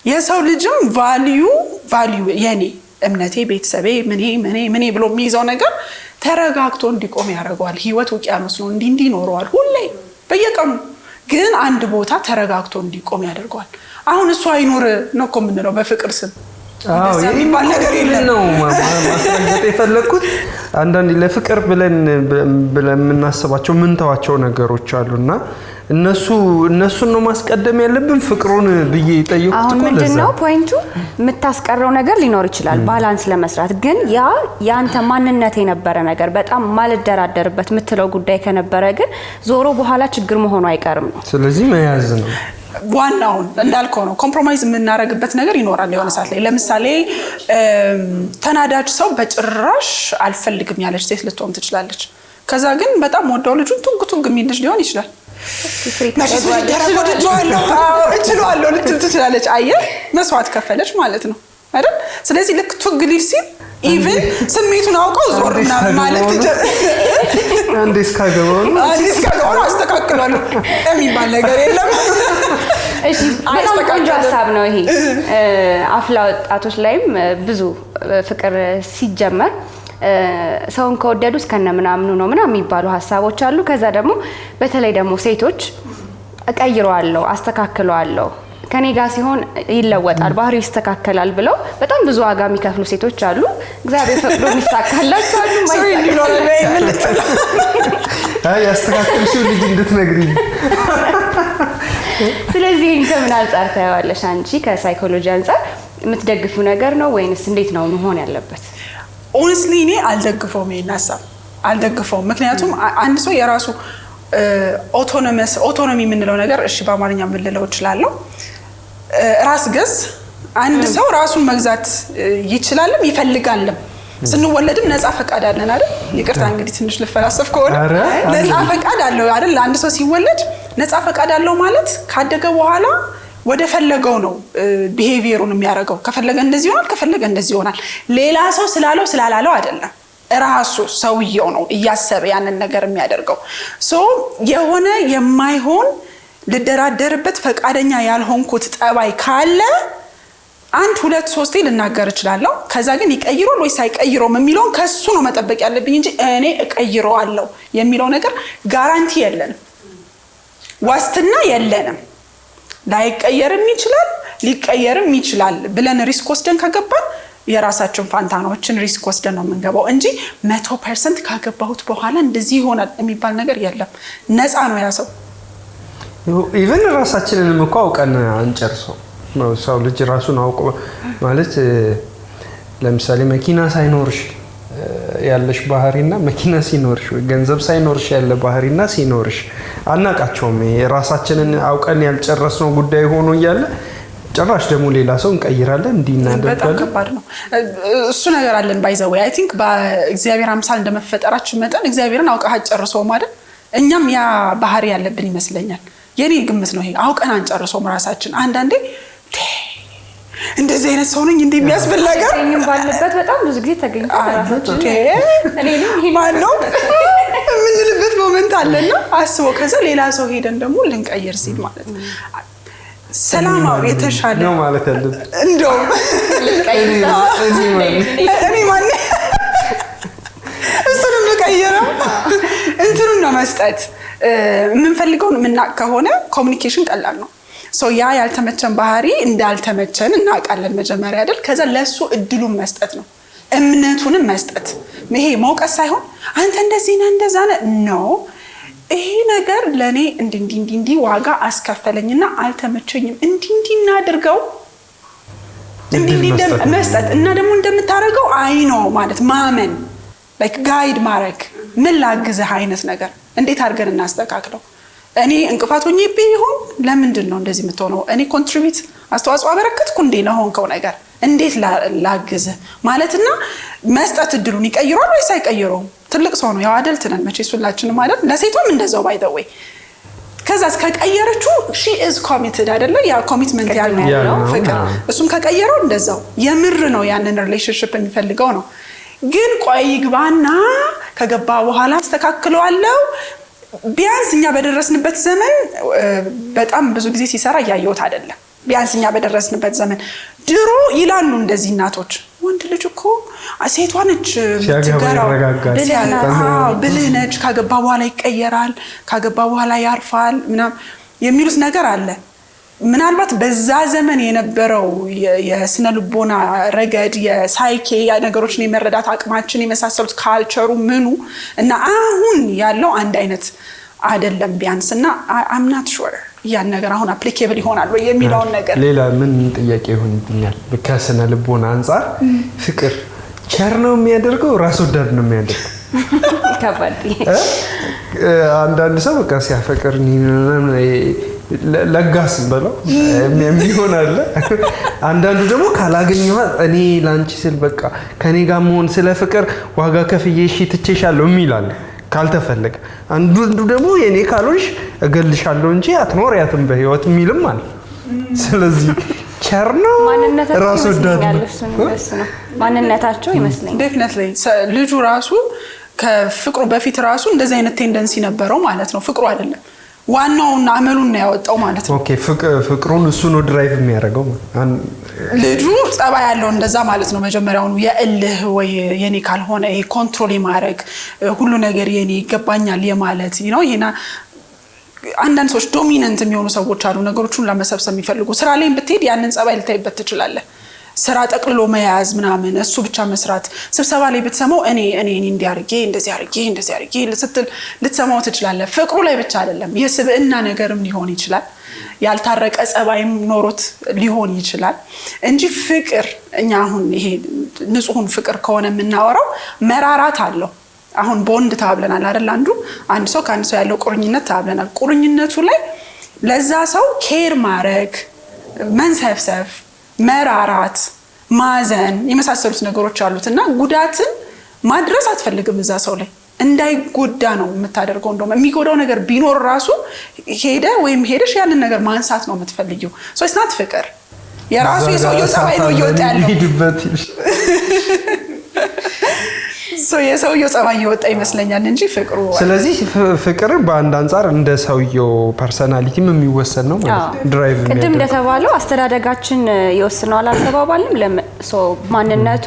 Speaker 1: የሰው ልጅም ቫልዩ የኔ እምነቴ ቤተሰቤ ምን ብሎ የሚይዘው ነገር ተረጋግቶ እንዲቆም ያደርገዋል። ህይወት ውቅያኖስ ነው እንዲህ ይኖረዋል ሁሌ በየቀኑ ግን አንድ ቦታ ተረጋግቶ እንዲቆም ያደርገዋል። አሁን እሱ አይኖር ነው እኮ የምንለው በፍቅር ስም።
Speaker 2: የሚባል ነገር የለም ነው ማስረገጥ የፈለኩት። አንዳንዴ ለፍቅር ብለን የምናስባቸው ምንተዋቸው ነገሮች አሉና እነሱን ነው ማስቀደም ያለብን ፍቅሩን ብዬ ጠይቁት።
Speaker 3: አሁን ምንድነው ፖይንቱ? የምታስቀረው ነገር ሊኖር ይችላል ባላንስ ለመስራት። ግን ያንተ ማንነት የነበረ ነገር በጣም ማልደራደርበት የምትለው ጉዳይ ከነበረ ግን ዞሮ በኋላ ችግር መሆኑ አይቀርም ነው።
Speaker 2: ስለዚህ መያዝ ነው
Speaker 1: ዋናው። እንዳልከው ነው ኮምፕሮማይዝ የምናረግበት ነገር ይኖራል የሆነ ሰዓት ላይ። ለምሳሌ ተናዳጅ ሰው በጭራሽ አልፈልግም ያለች ሴት ልትሆን ትችላለች። ከዛ ግን በጣም ወደው ልጁን ቱግ የሚልሽ ሊሆን ይችላል። እችላለሁ ልትል ትችላለች። አየህ መስዋዕት ከፈለች ማለት ነው አይደል? ስለዚህ ልክ ቱግ ሊል ሲል ኢቭን ስሜቱን አውቀው ዞርና ማለት
Speaker 2: አንዴስ ካገባው
Speaker 1: አስተካክላለሁ የሚባል ነገር የለም።
Speaker 3: እሺ በጣም ቆንጆ ሀሳብ ነው ይሄ። አፍላ ወጣቶች ላይም ብዙ ፍቅር ሲጀመር ሰውን ከወደዱ እስከነ ምናምኑ ነው ምናምን የሚባሉ ሀሳቦች አሉ። ከዛ ደግሞ በተለይ ደግሞ ሴቶች እቀይረዋለሁ አስተካክለዋለሁ ከኔ ጋር ሲሆን ይለወጣል ባህሪው ይስተካከላል ብለው በጣም ብዙ ዋጋ የሚከፍሉ ሴቶች አሉ። እግዚአብሔር ፈቅዶ የሚሳካላቸው አሉ።
Speaker 2: ያስተካክልሽው ልጅ እንድትነግሪኝ።
Speaker 1: ስለዚህ ከምን አንፃር ታያለሽ አንቺ? ከሳይኮሎጂ አንፃር የምትደግፊው ነገር ነው ወይንስ እንዴት ነው መሆን ያለበት? ኦንስትሊ እኔ አልደግፈውም ይሄን ሀሳብ አልደግፈውም። ምክንያቱም አንድ ሰው የራሱ ኦቶኖሚ የምንለው ነገር እሺ በአማርኛ የምንለው እችላለሁ ራስ ገዝ አንድ ሰው ራሱን መግዛት ይችላልም ይፈልጋልም። ስንወለድም ነፃ ፈቃድ አለን አይደል? ይቅርታ እንግዲህ ትንሽ ልፈላሰፍ ከሆነ ነፃ ፈቃድ አለው አይደል? አንድ ሰው ሲወለድ ነፃ ፈቃድ አለው ማለት ካደገ በኋላ ወደ ፈለገው ነው ቢሄቪየሩን የሚያደርገው። ከፈለገ እንደዚህ ይሆናል፣ ከፈለገ እንደዚህ ይሆናል። ሌላ ሰው ስላለው ስላላለው አይደለም፣ ራሱ ሰውየው ነው እያሰበ ያንን ነገር የሚያደርገው። ሶ የሆነ የማይሆን ልደራደርበት ፈቃደኛ ያልሆንኩት ጠባይ ካለ 1 2 3 ልናገር እችላለሁ። ከዛ ግን ይቀይሮል ወይስ አይቀይሮም የሚለውን ከሱ ነው መጠበቅ ያለብኝ እንጂ እኔ እቀይረዋለሁ የሚለው ነገር ጋራንቲ የለንም፣ ዋስትና የለንም። ላይቀየርም ይችላል ሊቀየርም ይችላል ብለን ሪስክ ወስደን ከገባን የራሳችን ፋንታኖችን ሪስክ ወስደን ነው የምንገባው እንጂ 100% ካገባሁት በኋላ እንደዚህ ይሆናል የሚባል ነገር የለም። ነፃ ነው ያ ሰው።
Speaker 2: ኢቭን ራሳችንንም እኮ አውቀን አንጨርሰው ነው። ሰው ልጅ ራሱን አውቆ ማለት ለምሳሌ መኪና ሳይኖርሽ ያለሽ ባህሪና መኪና ሲኖርሽ ወይ ገንዘብ ሳይኖርሽ ያለ ባህሪና ሲኖርሽ አናቃቸውም። ራሳችንን አውቀን ያልጨረስነው ጉዳይ ሆኖ እያለ ጭራሽ ደግሞ ሌላ ሰው እንቀይራለን እንዲናደርጋለን።
Speaker 1: በጣም ከባድ ነው እሱ ነገር አለን። ባይዘው አይ ቲንክ በእግዚአብሔር አምሳል እንደመፈጠራችን መጠን እግዚአብሔርን አውቀህ አጨርሰው ማለት እኛም ያ ባህሪ ያለብን ይመስለኛል። የኔ ግምት ነው ይሄ። አውቀን አንጨርሰውም ራሳችን። አንዳንዴ እንደዚህ አይነት ሰው ነኝ እንደሚያስብል ነገር
Speaker 3: እኛም ባለበት በጣም ብዙ ጊዜ ተገኝቷል ራሳችን እኔ
Speaker 1: ማን ነው የምንልበት ሞመንት አለና አስበው። ከዛ ሌላ ሰው ሄደን ደግሞ ልንቀይር ሲል ማለት ነው ሰላማዊ የተሻለ
Speaker 2: ነው ማለት ያለብን
Speaker 1: እንደውም እኔ ማን እሱንም ልቀይረው እንትኑን ነው መስጠት የምንፈልገውን የምናውቅ ከሆነ ኮሚኒኬሽን ቀላል ነው። ሶ ያ ያልተመቸን ባህሪ እንዳልተመቸን እናውቃለን መጀመሪያ አይደል? ከዛ ለሱ እድሉን መስጠት ነው፣ እምነቱንም መስጠት። ይሄ መውቀስ ሳይሆን አንተ እንደዚህ ነህ እንደዛ ነህ ነው ይሄ ነገር ለኔ እንዲህ ዋጋ አስከፈለኝና አልተመቸኝም እንዲህ እናድርገው እንዲህ መስጠት እና ደግሞ እንደምታደርገው አይ ነው ማለት ማመን ላይክ ጋይድ ማድረግ ምን ላግዝህ አይነት ነገር እንዴት አድርገን እናስተካክለው። እኔ እንቅፋቶኝ ቢሆን ለምንድን ነው እንደዚህ የምትሆነው? እኔ ኮንትሪቢዩት አስተዋጽኦ አበረከትኩ እንዴ ለሆንከው ነገር እንዴት ላግዝህ ማለትና መስጠት እድሉን ይቀይሯል ወይስ አይቀይሩም? ትልቅ ሰው ነው ያው አደልት ነን መቼስ ሁላችንም ማለት ለሴቷም እንደዛው ባይ ዘ ዌይ ከዛ ከቀየረችው she is committed አይደለ? ያ ኮሚትመንት ያለው ፍቅር እሱም ከቀየረው እንደዛው የምር ነው ያንን ሪሌሽንሺፕ የሚፈልገው ነው። ግን ቆይ ይግባና ከገባ በኋላ አስተካክለዋለሁ ቢያንስ እኛ በደረስንበት ዘመን በጣም ብዙ ጊዜ ሲሰራ ያየውት አይደለም። ቢያንስ እኛ በደረስንበት ዘመን ድሮ ይላሉ እንደዚህ እናቶች ወንድ ልጅ እኮ ሴቷ ነች ትገራው ብልህ ነች ካገባ በኋላ ይቀየራል ካገባ በኋላ ያርፋል ምናም የሚሉት ነገር አለ። ምናልባት በዛ ዘመን የነበረው የስነ ልቦና ረገድ የሳይኬ ነገሮችን የመረዳት አቅማችን የመሳሰሉት ካልቸሩ ምኑ እና አሁን ያለው አንድ አይነት አይደለም ቢያንስና I'm not sure ያን ነገር አሁን አፕሊኬብል ይሆናል ወይ የሚለውን ነገር
Speaker 2: ሌላ ምን ጥያቄ ይሆንብኛል። በከስነ ልቦና አንፃር ፍቅር ቸር ነው የሚያደርገው ራስ ወዳድ ነው የሚያደርገው?
Speaker 3: ከባድ
Speaker 2: አንዳንድ ሰው በቃ ሲያፈቅር ለጋስ በለው የሚሆን አለ። አንዳንዱ ደግሞ ካላገኘኋት እኔ ላንቺ ስል በቃ ከኔ ጋር መሆን ስለ ፍቅር ዋጋ ከፍዬ እሺ ትቼሻለሁ የሚል አለ ካልተፈለገ። አንዱ ደግሞ የኔ ካልሆንሽ እገልሻለሁ እንጂ አትኖሪያትም በህይወት የሚልም አለ። ስለዚህ ቸር ነው ራስ ወዳድ ነው
Speaker 3: ማንነታቸው ይመስለኛል።
Speaker 1: ዴፊኒትሊ ልጁ ራሱ ከፍቅሩ በፊት ራሱ እንደዚህ አይነት ቴንደንሲ ነበረው ማለት ነው። ፍቅሩ አይደለም ዋናውና አመሉን ነው ያወጣው ማለት ነው።
Speaker 2: ኦኬ ፍቅሩን እሱ ነው ድራይቭ የሚያደርገው
Speaker 1: ልጁ ጸባይ ያለው እንደዛ ማለት ነው። መጀመሪያውኑ የእልህ ወይ የኔ ካልሆነ ይሄ ኮንትሮል የማድረግ ሁሉ ነገር የኔ ይገባኛል የማለት ነው። ይሄና አንዳንድ ሰዎች ዶሚናንት የሚሆኑ ሰዎች አሉ ነገሮችን ለመሰብሰብ የሚፈልጉ። ስራ ላይ ብትሄድ ያንን ጸባይ ልታይበት ትችላለህ። ስራ ጠቅልሎ መያዝ ምናምን እሱ ብቻ መስራት። ስብሰባ ላይ ብትሰማው እኔ እንዲያርጌ እንደዚህ አርጌ ስትል ልትሰማው ትችላለህ። ፍቅሩ ላይ ብቻ አይደለም የስብዕና ነገርም ሊሆን ይችላል። ያልታረቀ ጸባይም ኖሮት ሊሆን ይችላል እንጂ ፍቅር እኛ አሁን ይሄ ንጹህን ፍቅር ከሆነ የምናወራው መራራት አለው። አሁን ቦንድ ታብለናል አይደል? አንድ ሰው ከአንድ ሰው ያለው ቁርኝነት ታብለናል። ቁርኝነቱ ላይ ለዛ ሰው ኬር ማድረግ፣ መንሰፍሰፍ፣ መራራት፣ ማዘን የመሳሰሉት ነገሮች አሉትና ጉዳትን ማድረስ አትፈልግም እዛ ሰው ላይ እንዳይጎዳ ነው የምታደርገው። እንደውም የሚጎዳው ነገር ቢኖር ራሱ ሄደ ወይም ሄደሽ ያንን ነገር ማንሳት ነው የምትፈልጊው። ሶ ኢትስ ናት ፍቅር የራሱ የሰውየው ጸባይ ነው እየወጣ ያለው የሰውየው ጸባይ እየወጣ ይመስለኛል እንጂ ፍቅሩ።
Speaker 2: ስለዚህ ፍቅር በአንድ አንፃር እንደ ሰውየው ፐርሰናሊቲም የሚወሰን ነው ማለት ነው። ድራይቭ
Speaker 3: ቅድም እንደተባለው አስተዳደጋችን ይወስነዋል አልተባባልንም። ማንነቱ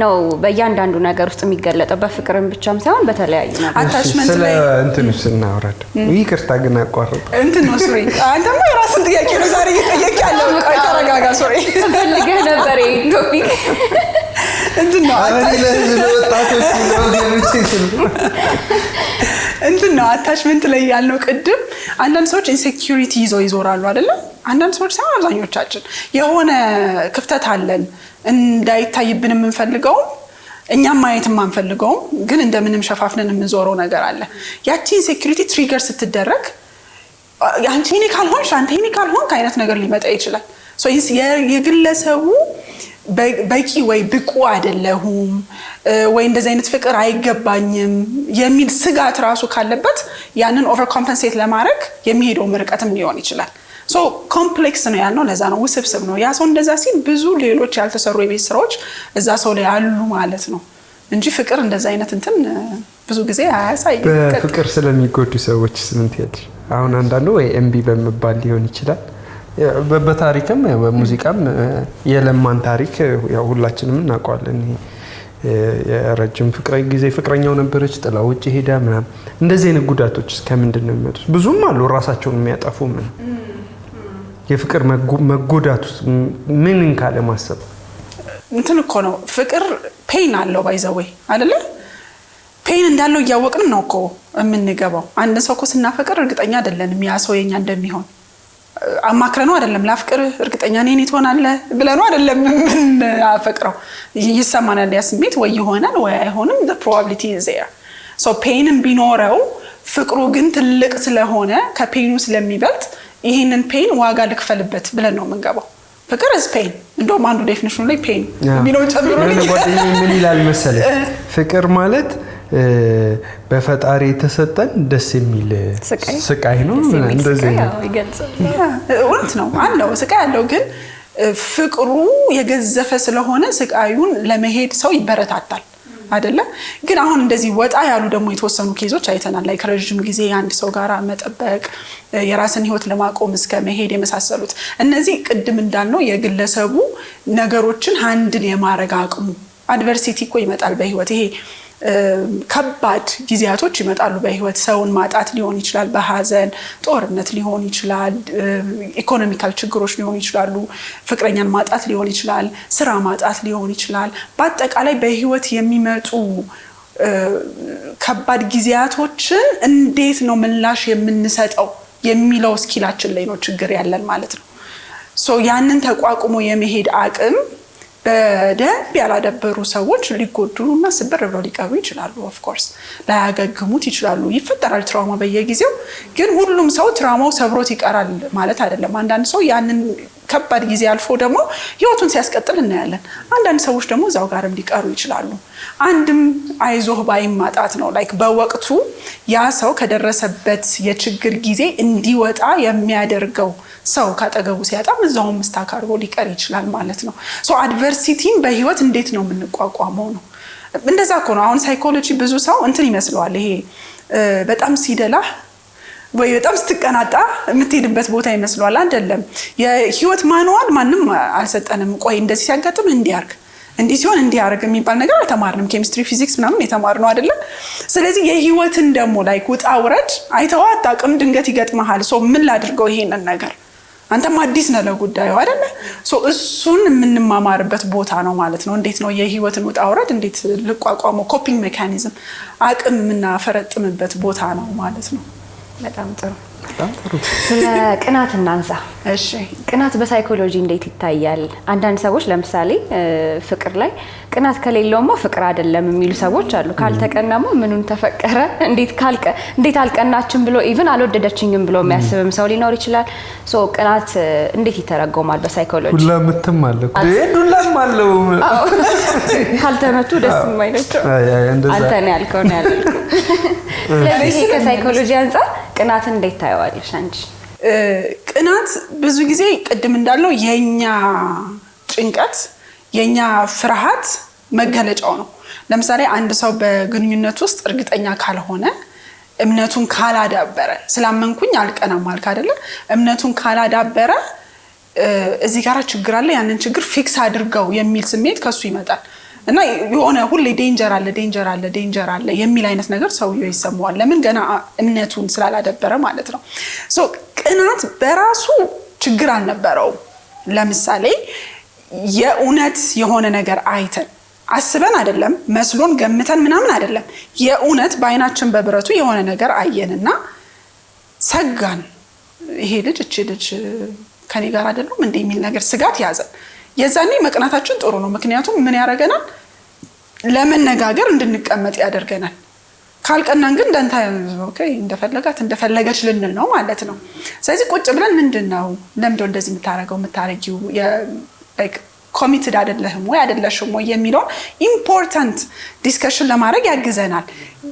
Speaker 3: ነው በእያንዳንዱ ነገር ውስጥ የሚገለጠው በፍቅርም ብቻም ሳይሆን በተለያዩ ነገሮች።
Speaker 1: አታችመንት ላይ
Speaker 2: እንትንስ እናወራድ። ይቅርታ ግን አቋርጥ
Speaker 1: እንትን ነው ሶሪ። አንተማ የራስን ጥያቄ ነው ዛሬ እየጠየቅ ያለው። ቆይ ተረጋጋ። ሶሪ
Speaker 3: ፈልገህ ነበር ቶፒክ
Speaker 1: እንትን ነው እንትን ነው አታችመንት ላይ ያልነው ቅድም። አንዳንድ ሰዎች ኢንሴኪዩሪቲ ይዘው ይዞራሉ አይደለ? አንዳንድ ሰዎች ሳይሆን አብዛኞቻችን የሆነ ክፍተት አለን እንዳይታይብን የምንፈልገው እኛም ማየት የማንፈልገውም ግን እንደምንም ሸፋፍነን የምንዞረው ነገር አለ። ያቺ ኢንሴኪዩሪቲ ትሪገር ስትደረግ አንቺ እኔ ካልሆንሽ አንተ እኔ ካልሆንክ አይነት ነገር ሊመጣ ይችላል። ሶ የግለሰቡ በቂ ወይ ብቁ አይደለሁም ወይ እንደዚህ አይነት ፍቅር አይገባኝም የሚል ስጋት ራሱ ካለበት ያንን ኦቨር ኮምፐንሴት ለማድረግ የሚሄደው ርቀትም ሊሆን ይችላል። ሶ ኮምፕሌክስ ነው ያልነው ለዛ ነው፣ ውስብስብ ነው። ያ ሰው እንደዛ ሲል ብዙ ሌሎች ያልተሰሩ የቤት ስራዎች እዛ ሰው ላይ አሉ ማለት ነው እንጂ ፍቅር እንደዛ አይነት እንትን ብዙ ጊዜ አያሳይም።
Speaker 2: በፍቅር ስለሚጎዱ ሰዎች ምን ትያለሽ? አሁን አንዳንዱ ወይ እምቢ በመባል ሊሆን ይችላል። በታሪክም በሙዚቃም የለማን ታሪክ ያው ሁላችንም እናውቀዋለን። የረጅም ጊዜ ፍቅረኛው ነበረች ጥላ ውጭ ሄዳ ምናምን። እንደዚህ አይነት ጉዳቶች ከምንድን ነው የሚመጡት? ብዙም አሉ ራሳቸውን የሚያጠፉ ምን የፍቅር መጎዳቱ ምንን ካለ ማሰብ
Speaker 1: እንትን እኮ ነው። ፍቅር ፔን አለው ባይዘዌ አይደለ? ፔን እንዳለው እያወቅንም ነው እኮ የምንገባው። አንድ ሰው እኮ ስናፈቅር እርግጠኛ አይደለንም ያ ሰው የኛ እንደሚሆን አማክረነው አይደለም። ላፍቅር እርግጠኛ ነኝ ትሆናለህ ብለነው አይደለም ምን አፈቅረው ይሰማናል ያ ስሜት ወይ ይሆናል ወይ አይሆንም። the probability is there. so ፔንም ቢኖረው ፍቅሩ ግን ትልቅ ስለሆነ ከፔኑ ስለሚበልጥ ይሄንን ፔን ዋጋ ልክፈልበት ብለን ነው የምንገባው። ፍቅር is pain እንደውም አንዱ ዴፊኒሽኑ ላይ ፔን ቢኖር ጨምሮልኝ
Speaker 2: ምን ይላል መሰለህ? ፍቅር ማለት በፈጣሪ የተሰጠን ደስ የሚል ስቃይ ነው እንደዚህ ነው
Speaker 3: ይገልጻል።
Speaker 1: እውነት ነው አለው ስቃይ አለው። ግን ፍቅሩ የገዘፈ ስለሆነ ስቃዩን ለመሄድ ሰው ይበረታታል አይደለ? ግን አሁን እንደዚህ ወጣ ያሉ ደግሞ የተወሰኑ ኬዞች አይተናል። ላይ ከረጅም ጊዜ አንድ ሰው ጋር መጠበቅ የራስን ህይወት ለማቆም እስከ መሄድ የመሳሰሉት እነዚህ ቅድም እንዳልነው የግለሰቡ ነገሮችን ሃንድል የማድረግ አቅሙ አድቨርሲቲ እኮ ይመጣል በህይወት። ይሄ ከባድ ጊዜያቶች ይመጣሉ በህይወት። ሰውን ማጣት ሊሆን ይችላል፣ በሐዘን ጦርነት ሊሆን ይችላል፣ ኢኮኖሚካል ችግሮች ሊሆን ይችላሉ፣ ፍቅረኛን ማጣት ሊሆን ይችላል፣ ስራ ማጣት ሊሆን ይችላል። በአጠቃላይ በህይወት የሚመጡ ከባድ ጊዜያቶችን እንዴት ነው ምላሽ የምንሰጠው የሚለው ስኪላችን ላይ ነው ችግር ያለን ማለት ነው። ሶ ያንን ተቋቁሞ የመሄድ አቅም በደንብ ያላደበሩ ሰዎች ሊጎዱና ስብር ብለው ሊቀሩ ይችላሉ። ኦፍ ኮርስ ላያገግሙት ይችላሉ። ይፈጠራል ትራውማ በየጊዜው። ግን ሁሉም ሰው ትራውማው ሰብሮት ይቀራል ማለት አይደለም። አንዳንድ ሰው ያንን ከባድ ጊዜ አልፎ ደግሞ ህይወቱን ሲያስቀጥል እናያለን። አንዳንድ ሰዎች ደግሞ እዛው ጋርም ሊቀሩ ይችላሉ። አንድም አይዞህ ባይም ማጣት ነው። ላይክ በወቅቱ ያ ሰው ከደረሰበት የችግር ጊዜ እንዲወጣ የሚያደርገው ሰው ካጠገቡ ሲያጣም እዛውም መስታካርቦ ሊቀር ይችላል ማለት ነው። ሶ አድቨርሲቲን በህይወት እንዴት ነው የምንቋቋመው ነው። እንደዛ እኮ ነው። አሁን ሳይኮሎጂ ብዙ ሰው እንትን ይመስለዋል። ይሄ በጣም ሲደላህ ወይ በጣም ስትቀናጣ የምትሄድበት ቦታ ይመስለዋል። አይደለም። የህይወት ማንዋል ማንም አልሰጠንም። ቆይ እንደዚህ ሲያጋጥም እንዲያርግ እንዲህ ሲሆን እንዲያርግ የሚባል ነገር አልተማርንም። ኬሚስትሪ ፊዚክስ ምናምን የተማርነው አይደለም። ስለዚህ የህይወትን ደግሞ ላይክ ውጣ ውረድ አይተው አጣቅም ድንገት ይገጥመሃል። ሶ ምን ላድርገው ይሄንን ነገር አንተም አዲስ ነህ ለጉዳዩ አይደለ? ሶ እሱን የምንማማርበት ቦታ ነው ማለት ነው። እንዴት ነው የህይወትን ውጣ ውረድ እንዴት ልቋቋመው ኮፒንግ ሜካኒዝም አቅም የምናፈረጥምበት ቦታ ነው ማለት ነው።
Speaker 3: በጣም ጥሩ። ስለ ቅናት እናንሳ።
Speaker 1: እሺ
Speaker 3: ቅናት በሳይኮሎጂ እንዴት ይታያል? አንዳንድ ሰዎች ለምሳሌ ፍቅር ላይ ቅናት ከሌለውማ ፍቅር አይደለም የሚሉ ሰዎች አሉ። ካልተቀናማ ምኑን ተፈቀረ? እንዴት አልቀናችም ብሎ ኢቭን አልወደደችኝም ብሎ የሚያስብም ሰው ሊኖር ይችላል። ሶ ቅናት እንዴት ይተረጎማል በሳይኮሎጂ?
Speaker 2: ሁላምትም አለ ዱላም አለው
Speaker 3: ካልተመቱ ደስ የማይላቸው አንተ ነው ያልከው ነው ያልኩ። ስለዚህ ከሳይኮሎጂ አንፃር ቅናትን እንዴት ታየዋለሽ አንቺ?
Speaker 1: ቅናት ብዙ ጊዜ ቅድም እንዳልነው የኛ ጭንቀት የኛ ፍርሃት መገለጫው ነው። ለምሳሌ አንድ ሰው በግንኙነት ውስጥ እርግጠኛ ካልሆነ እምነቱን ካላዳበረ ስላመንኩኝ አልቀናም ማለት አይደለ? እምነቱን ካላዳበረ እዚህ ጋር ችግር አለ ያንን ችግር ፊክስ አድርገው የሚል ስሜት ከሱ ይመጣል እና የሆነ ሁሌ ዴንጀር አለ የሚል አይነት ነገር ሰውየው ይሰማዋል። ለምን ገና እምነቱን ስላላዳበረ ማለት ነው። ሶ ቅናት በራሱ ችግር አልነበረው። ለምሳሌ የእውነት የሆነ ነገር አይተን አስበን አይደለም መስሎን ገምተን ምናምን አይደለም የእውነት በአይናችን በብረቱ የሆነ ነገር አየንና ሰጋን። ይሄ ልጅ እቺ ልጅ ከኔ ጋር አይደለም እንዴ የሚል ነገር ስጋት ያዘን። የዛኔ መቅናታችን ጥሩ ነው። ምክንያቱም ምን ያደርገናል? ለመነጋገር እንድንቀመጥ ያደርገናል። ካልቀናን ግን ደንታ ኦኬ እንደፈለገች ልንል ነው ማለት ነው። ስለዚህ ቁጭ ብለን ምንድነው ለምንድነው እንደዚህ የምታረጊው ላይክ ኮሚትድ አይደለህም ወይ አይደለሽም ወይ የሚለው ኢምፖርታንት ዲስከሽን ለማድረግ ያግዘናል።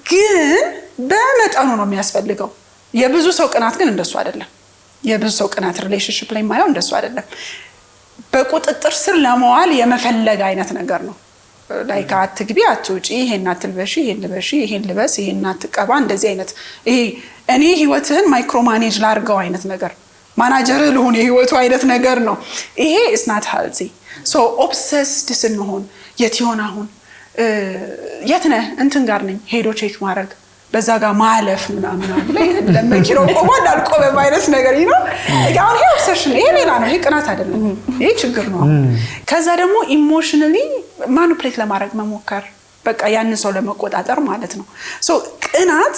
Speaker 1: ግን በመጠኑ ነው የሚያስፈልገው። የብዙ ሰው ቅናት ግን እንደሱ አይደለም። የብዙ ሰው ቅናት ሪሌሽንሺፕ ላይ ማየው እንደሱ አይደለም። በቁጥጥር ስር ለመዋል የመፈለግ አይነት ነገር ነው። ላይክ አትግቢ፣ አትውጪ፣ ይሄን አትልበሺ፣ ይሄን ልበሺ፣ ይሄን ልበስ፣ ይሄን አትቀባ፣ እንደዚህ አይነት ይሄ እኔ ህይወትህን ማይክሮ ማኔጅ ላርገው አይነት ነገር ማናጀር ልሁን የህይወቱ አይነት ነገር ነው። ይሄ is not healthy. so obsessed ስንሆን የት ይሆን አሁን የት ነህ እንትን ጋር ነኝ ሄዶ ቼክ ማድረግ በዛ ጋር ማለፍ ምናምን አለ ለመኪናው ቆሟል አልቆመም አይነት ነገር ነው። ያው ይሄ ኦብሰሽን ይሄ ሌላ ነው። ይሄ ቅናት አይደለም። ይሄ ችግር ነው። ከዛ ደግሞ ኢሞሽናሊ ማኒፑሌት ለማድረግ መሞከር በቃ ያንን ሰው ለመቆጣጠር ማለት ነው። ሶ ቅናት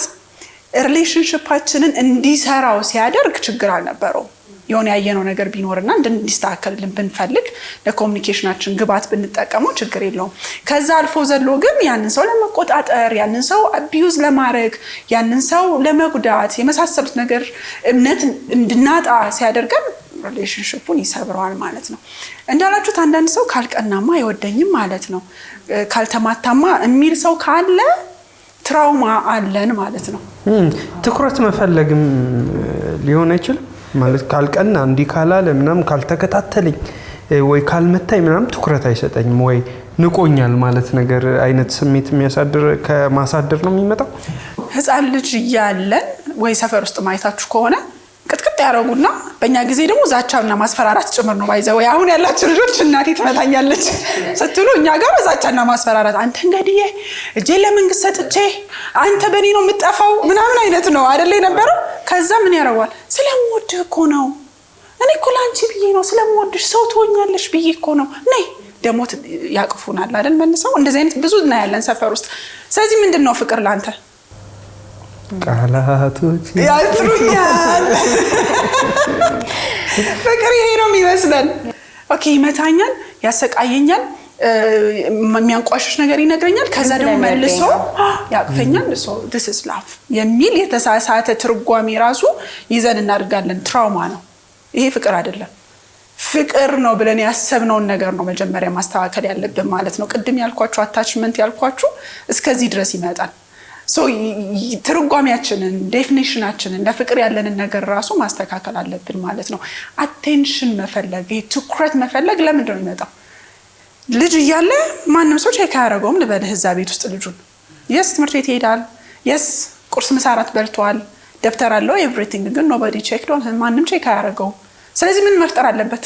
Speaker 1: ሪሌሽንሺፓችንን እንዲሰራው ሲያደርግ ችግር አልነበረው። የሆነ ያየነው ነገር ቢኖርና እንዲስተካከልልን ብንፈልግ ለኮሙኒኬሽናችን ግባት ብንጠቀመው ችግር የለውም። ከዛ አልፎ ዘሎ ግን ያንን ሰው ለመቆጣጠር ያንን ሰው አቢዩዝ ለማድረግ ያንን ሰው ለመጉዳት የመሳሰሉት ነገር እምነት እንድናጣ ሲያደርገን ሪሌሽንሺፑን ይሰብረዋል ማለት ነው። እንዳላችሁት አንዳንድ ሰው ካልቀናማ አይወደኝም ማለት ነው። ካልተማታማ የሚል ሰው ካለ ትራውማ አለን ማለት ነው።
Speaker 2: ትኩረት መፈለግም ሊሆን አይችልም ማለት ካልቀና እንዲ ካላለ ምናምን ካልተከታተለኝ ወይ ካልመታኝ ምናምን ትኩረት አይሰጠኝም ወይ ንቆኛል ማለት ነገር አይነት ስሜት የሚያሳድር ከማሳደር ነው የሚመጣው።
Speaker 1: ህፃን ልጅ ያለን ወይ ሰፈር ውስጥ ማይታችሁ ከሆነ ቅጥቅጥ ያረጉና በእኛ ጊዜ ደግሞ ዛቻና ማስፈራራት ጭምር ነው ባይዘው። አሁን ያላችሁ ልጆች እናቴ ትመታኛለች ስትሉ እኛ ጋር ዛቻና ማስፈራራት አንተ እንግዲህ እጄ ለመንግስት ሰጥቼ አንተ በኔ ነው የምጠፋው ምናምን አይነት ነው አይደል የነበረው። ከዛ ምን ያረጋል? ስለምወድህ እኮ ነው እኔ እኮ ላንቺ ብዬ ነው ስለምወድሽ ሰው ትሆኛለሽ ብዬ እኮ ነው ነይ ደግሞ ያቅፉናል አይደል መልሰው። እንደዚህ አይነት ብዙ እና ያለን ሰፈር ውስጥ። ስለዚህ ምንድነው ፍቅር ላንተ?
Speaker 2: ቃላቶች
Speaker 1: ያጥሩኛል። ፍቅር ይሄ ነው የሚመስለን። ኦኬ ይመታኛል፣ ያሰቃየኛል፣ የሚያንቋሽሽ ነገር ይነግረኛል፣ ከዛ ደግሞ መልሶ ያቅፈኛል። so this is love የሚል የተሳሳተ ትርጓሜ ራሱ ይዘን እናድጋለን። ትራውማ ነው ይሄ፣ ፍቅር አይደለም። ፍቅር ነው ብለን ያሰብነውን ነገር ነው መጀመሪያ ማስተካከል ያለብን ማለት ነው። ቅድም ያልኳችሁ አታችመንት ያልኳችሁ እስከዚህ ድረስ ይመጣል። ሶ ትርጓሜያችንን ዴፊኒሽናችንን ለፍቅር ያለንን ነገር ራሱ ማስተካከል አለብን ማለት ነው። አቴንሽን መፈለግ ትኩረት መፈለግ ለምንድን ነው የሚመጣው? ልጅ እያለ ማንም ሰው ቼክ አያደርገውም ልበልህ እዛ ቤት ውስጥ ልጁን የስ ትምህርት ቤት ይሄዳል፣ የስ ቁርስ ምሳ እራት በልቷል፣ ደብተር አለው ኤቭሪቲንግ፣ ግን ኖባዲ ቼክ ዶንት ማንም ቼክ አያደርገውም። ስለዚህ ምን መፍጠር አለበት?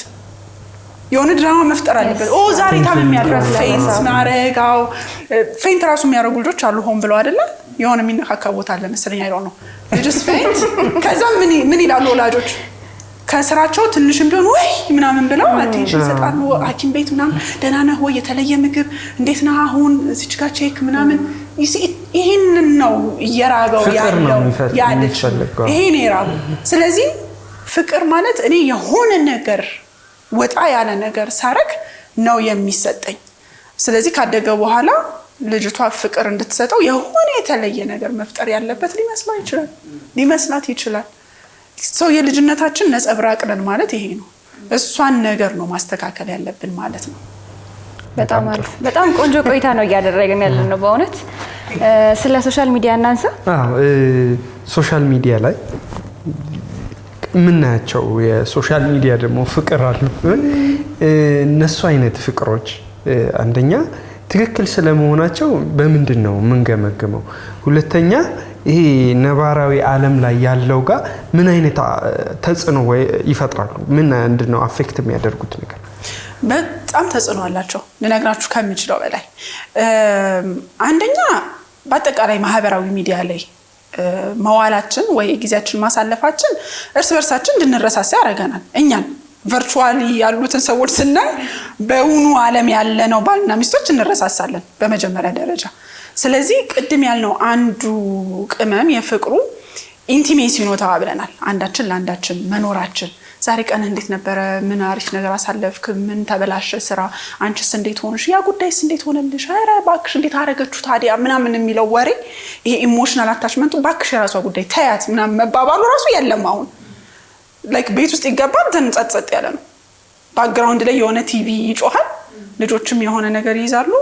Speaker 1: የሆነ ድራማ መፍጠር አለበት። ኦ ዛሬ ታም የሚያደርግ ፌንት ማረጋው ፌንት ራሱ የሚያደርጉ ልጆች አሉ ሆን ብለው አይደለ? የሆነ የሚነካካ ቦታ አለ መሰለኝ አይደው ነው just faint። ከዛ ምን ይላሉ ወላጆች? ከስራቸው ትንሽም ቢሆን ወይ ምናምን ብለው አቴንሽን ይሰጣሉ። ሐኪም ቤት ምናምን ደህና ነህ ወይ የተለየ ምግብ እንዴት ነህ አሁን እዚች ጋር ቼክ ምናምን ይሄንን ነው እየራበው ያለው ያለች ይሄን ይራቡ። ስለዚህ ፍቅር ማለት እኔ የሆነ ነገር ወጣ ያለ ነገር ሳረግ ነው የሚሰጠኝ። ስለዚህ ካደገ በኋላ ልጅቷ ፍቅር እንድትሰጠው የሆነ የተለየ ነገር መፍጠር ያለበት ሊመስላት ይችላል። ሰው የልጅነታችን ነጸብራቅ ነን ማለት ይሄ ነው። እሷን ነገር ነው ማስተካከል ያለብን ማለት ነው።
Speaker 3: በጣም አሪፍ በጣም ቆንጆ ቆይታ ነው እያደረግን ያለነው በእውነት። ስለ ሶሻል ሚዲያ እናንሳ።
Speaker 2: ሶሻል ሚዲያ ላይ ምናያቸው የሶሻል ሚዲያ ደግሞ ፍቅር አሉ። እነሱ አይነት ፍቅሮች አንደኛ ትክክል ስለመሆናቸው በምንድን ነው የምንገመግመው? ሁለተኛ ይሄ ነባራዊ ዓለም ላይ ያለው ጋር ምን አይነት ተጽዕኖ ይፈጥራሉ? ምንድን ነው አፌክት የሚያደርጉት ነገር?
Speaker 1: በጣም ተጽዕኖ አላቸው ልነግራችሁ ከምችለው በላይ። አንደኛ በአጠቃላይ ማህበራዊ ሚዲያ ላይ መዋላችን ወይ ጊዜያችን ማሳለፋችን እርስ በርሳችን እንድንረሳሳ ያደርገናል። እኛን ቨርቹዋሊ ያሉትን ሰዎች ስናይ በእውኑ ዓለም ያለነው ባልና ሚስቶች እንረሳሳለን በመጀመሪያ ደረጃ። ስለዚህ ቅድም ያልነው አንዱ ቅመም የፍቅሩ ኢንቲሜሲ ነው ተባብለናል። አንዳችን ለአንዳችን መኖራችን። ዛሬ ቀን እንዴት ነበረ? ምን አሪፍ ነገር አሳለፍክ? ምን ተበላሸ ስራ? አንቺስ እንዴት ሆንሽ? ያ ጉዳይስ እንዴት ሆነልሽ? ኧረ እባክሽ እንዴት አደረገችሁ ታዲያ ምናምን የሚለው ወሬ ይሄ ኢሞሽናል አታችመንቱ እባክሽ የራሷ ጉዳይ ተያት ምናምን መባባሉ ራሱ የለም አሁን። ላይክ ቤት ውስጥ ይገባል ተንጸጽ ያለ ነው። ባክግራውንድ ላይ የሆነ ቲቪ ይጮሃል፣ ልጆችም የሆነ ነገር ይይዛሉ፣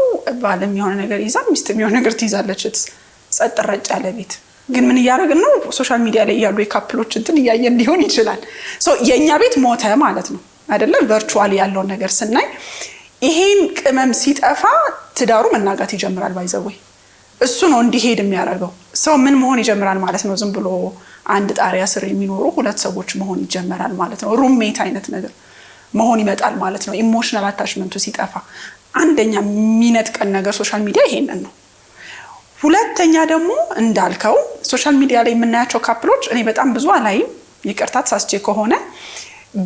Speaker 1: ባልም የሆነ ነገር ይይዛል፣ ሚስትም የሆነ ነገር ትይዛለች። ጸጥ ረጭ ያለ ቤት። ግን ምን እያደረግን ነው? ሶሻል ሚዲያ ላይ ያሉ የካፕሎች እንትን እያየን ሊሆን ይችላል። የእኛ ቤት ሞተ ማለት ነው አይደለም? ቨርቹዋሊ ያለውን ነገር ስናይ ይሄን ቅመም ሲጠፋ ትዳሩ መናጋት ይጀምራል። ባይዘወይ እሱ ነው እንዲሄድ የሚያደርገው። ሰው ምን መሆን ይጀምራል ማለት ነው? ዝም ብሎ አንድ ጣሪያ ስር የሚኖሩ ሁለት ሰዎች መሆን ይጀምራል ማለት ነው። ሩሜት አይነት ነገር መሆን ይመጣል ማለት ነው። ኢሞሽናል አታችመንቱ ሲጠፋ አንደኛ የሚነጥቀን ነገር ሶሻል ሚዲያ ይሄንን ነው። ሁለተኛ ደግሞ እንዳልከው ሶሻል ሚዲያ ላይ የምናያቸው ካፕሎች እኔ በጣም ብዙ አላይም፣ ይቅርታ ተሳስቼ ከሆነ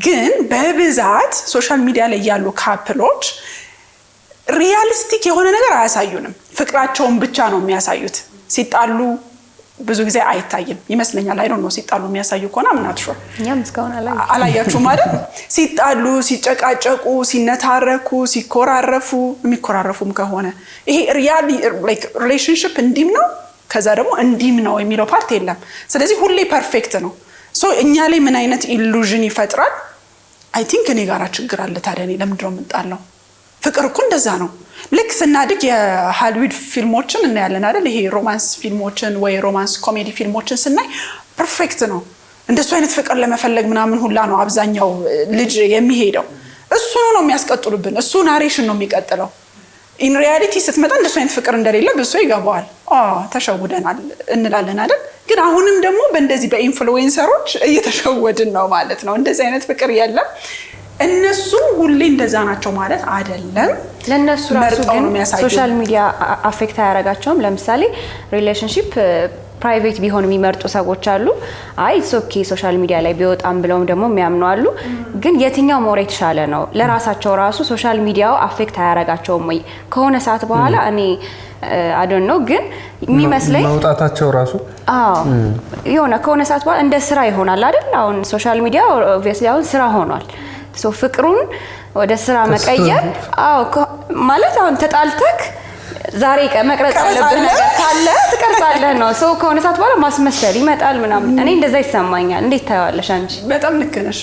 Speaker 1: ግን በብዛት ሶሻል ሚዲያ ላይ ያሉ ካፕሎች ሪያሊስቲክ የሆነ ነገር አያሳዩንም። ፍቅራቸውን ብቻ ነው የሚያሳዩት። ሲጣሉ ብዙ ጊዜ አይታይም ይመስለኛል። አይ ዶንት ኖ ሲጣሉ የሚያሳዩ ከሆነ አምናት ሹር
Speaker 3: እኛም እስካሁን
Speaker 1: አላያችሁ ማለት ሲጣሉ፣ ሲጨቃጨቁ፣ ሲነታረኩ፣ ሲኮራረፉ የሚኮራረፉም ከሆነ ይሄ ሪያሊ ላይክ ሪሌሽንሺፕ እንዲም ነው ከዛ ደግሞ እንዲም ነው የሚለው ፓርት የለም። ስለዚህ ሁሌ ፐርፌክት ነው። ሶ እኛ ላይ ምን አይነት ኢሉዥን ይፈጥራል? አይ ቲንክ እኔ ጋራ ችግር አለ። ታዲያ እኔ ለምንድነው የምጣለው? ፍቅር እኮ እንደዛ ነው። ልክ ስናድግ የሃሊውድ ፊልሞችን እናያለን አይደል? ይሄ ሮማንስ ፊልሞችን ወይ ሮማንስ ኮሜዲ ፊልሞችን ስናይ ፐርፌክት ነው። እንደሱ አይነት ፍቅር ለመፈለግ ምናምን ሁላ ነው አብዛኛው ልጅ የሚሄደው። እሱ ነው የሚያስቀጥሉብን። እሱ ናሬሽን ነው የሚቀጥለው። ኢን ሪያሊቲ ስትመጣ እንደሱ አይነት ፍቅር እንደሌለ ብዙ ይገባዋል። ተሸውደናል እንላለን አይደል? ግን አሁንም ደግሞ በእንደዚህ በኢንፍሉዌንሰሮች እየተሸወድን ነው ማለት ነው። እንደዚህ አይነት ፍቅር የለም። እነሱ ሁሌ እንደዛ ናቸው ማለት አይደለም።
Speaker 3: ለነሱ ራሱ ግን ሶሻል ሚዲያ አፌክት አያረጋቸውም። ለምሳሌ ሪሌሽንሺፕ ፕራይቬት ቢሆን የሚመርጡ ሰዎች አሉ። አይ ኢትስ ኦኬ ሶሻል ሚዲያ ላይ ቢወጣም ብለውም ደግሞ የሚያምኑ አሉ። ግን የትኛው ሞር የተሻለ ነው? ለራሳቸው ራሱ ሶሻል ሚዲያው አፌክት አያረጋቸውም ወይ? ከሆነ ሰዓት በኋላ እኔ አይ ዶንት ኖ ግን የሚመስለኝ
Speaker 2: መውጣታቸው ራሱ
Speaker 3: የሆነ ከሆነ ሰዓት በኋላ እንደ ስራ ይሆናል አይደል? አሁን ሶሻል ሚዲያ ኦብቪየስሊ አሁን ስራ ሆኗል። ሶ ፍቅሩን ወደ ስራ መቀየር ማለት አሁን ተጣልተክ ዛሬ መቅረጽ ያለብህ ነገር ካለ ትቀርጻለህ ነው። ሶ ከሆነ ሰዓት በኋላ ማስመሰል ይመጣል ምናምን። እኔ እንደዛ ይሰማኛል። እንዴት ታያለሽ አንቺ?
Speaker 1: በጣም ልክ ነሽ።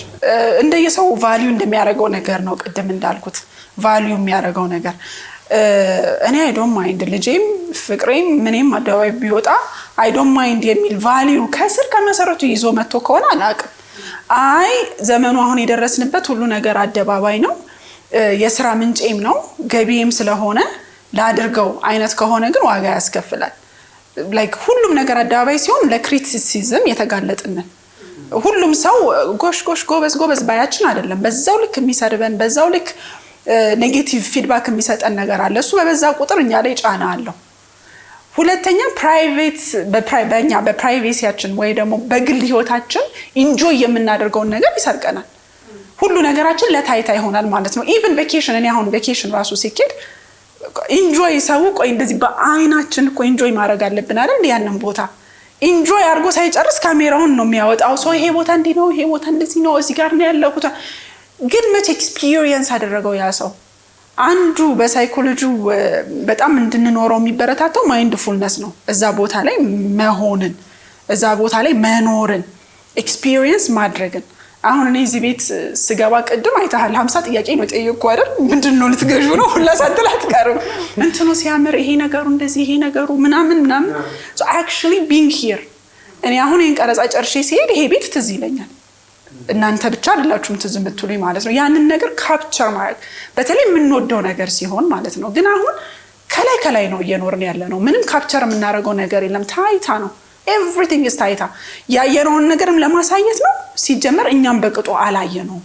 Speaker 1: እንደየሰው ቫልዩ እንደሚያደርገው ነገር ነው። ቅድም እንዳልኩት ቫልዩ የሚያደርገው ነገር እኔ አይ ዶንት ማይንድ ልጄም ፍቅሬም ምንም አደባባይ ቢወጣ አይ ዶንት ማይንድ የሚል ቫልዩ ከስር ከመሰረቱ ይዞ መጥቶ ከሆነ አላውቅም። አይ ዘመኑ አሁን የደረስንበት ሁሉ ነገር አደባባይ ነው፣ የስራ ምንጬም ነው፣ ገቢም ስለሆነ ላድርገው አይነት ከሆነ ግን ዋጋ ያስከፍላል። ላይክ ሁሉም ነገር አደባባይ ሲሆን ለክሪቲሲዝም የተጋለጥን ሁሉም ሰው ጎሽ ጎሽ ጎበዝ ጎበዝ ባያችን አይደለም። በዛው ልክ የሚሰድበን በዛው ልክ ኔጌቲቭ ፊድባክ የሚሰጠን ነገር አለ። እሱ በበዛ ቁጥር እኛ ላይ ጫና አለው። ሁለተኛ በፕራይቬሲያችን ወይ ደግሞ በግል ህይወታችን ኢንጆይ የምናደርገውን ነገር ይሰርቀናል። ሁሉ ነገራችን ለታይታ ይሆናል ማለት ነው። ኢቭን ቬኬሽን እኔ አሁን ቬኬሽን ራሱ ሲኬድ ኢንጆይ ሰው ቆይ እንደዚህ በአይናችን እኮ ኢንጆይ ማድረግ አለብን አይደል? ያንን ቦታ ኢንጆይ አድርጎ ሳይጨርስ ካሜራውን ነው የሚያወጣው። ሰው ይሄ ቦታ እንዲህ ነው፣ ይሄ ቦታ እንደዚህ ነው፣ እዚህ ጋር ነው ያለው ቦታ። ግን መቼ ኤክስፒሪየንስ አደረገው ያ ሰው? አንዱ በሳይኮሎጂው በጣም እንድንኖረው የሚበረታታው ማይንድፉልነስ ነው። እዛ ቦታ ላይ መሆንን፣ እዛ ቦታ ላይ መኖርን፣ ኤክስፒሪየንስ ማድረግን። አሁን እኔ እዚህ ቤት ስገባ ቅድም አይተሃል 50 ጥያቄ ነው ጠየቅኩ አይደል? ምንድነው ልትገዡ ነው ሁላ ሳትል አትቀርም። እንትኑ ሲያምር ይሄ ነገሩ እንደዚህ ይሄ ነገሩ ምናምን so actually being here እኔ አሁን ይሄን ቀረጻ ጨርሼ ሲሄድ ይሄ ቤት ትዝ ይለኛል። እናንተ ብቻ አይደላችሁም ትዝ የምትሉኝ ማለት ነው። ያንን ነገር ካፕቸር ማድረግ በተለይ የምንወደው ነገር ሲሆን ማለት ነው። ግን አሁን ከላይ ነው እየኖርን ያለ ነው። ምንም ካፕቸር የምናደርገው ነገር የለም። ታይታ ነው። everything is ታይታ። ያየነውን ነገርም ለማሳየት ነው። ሲጀመር እኛም በቅጡ አላየነው።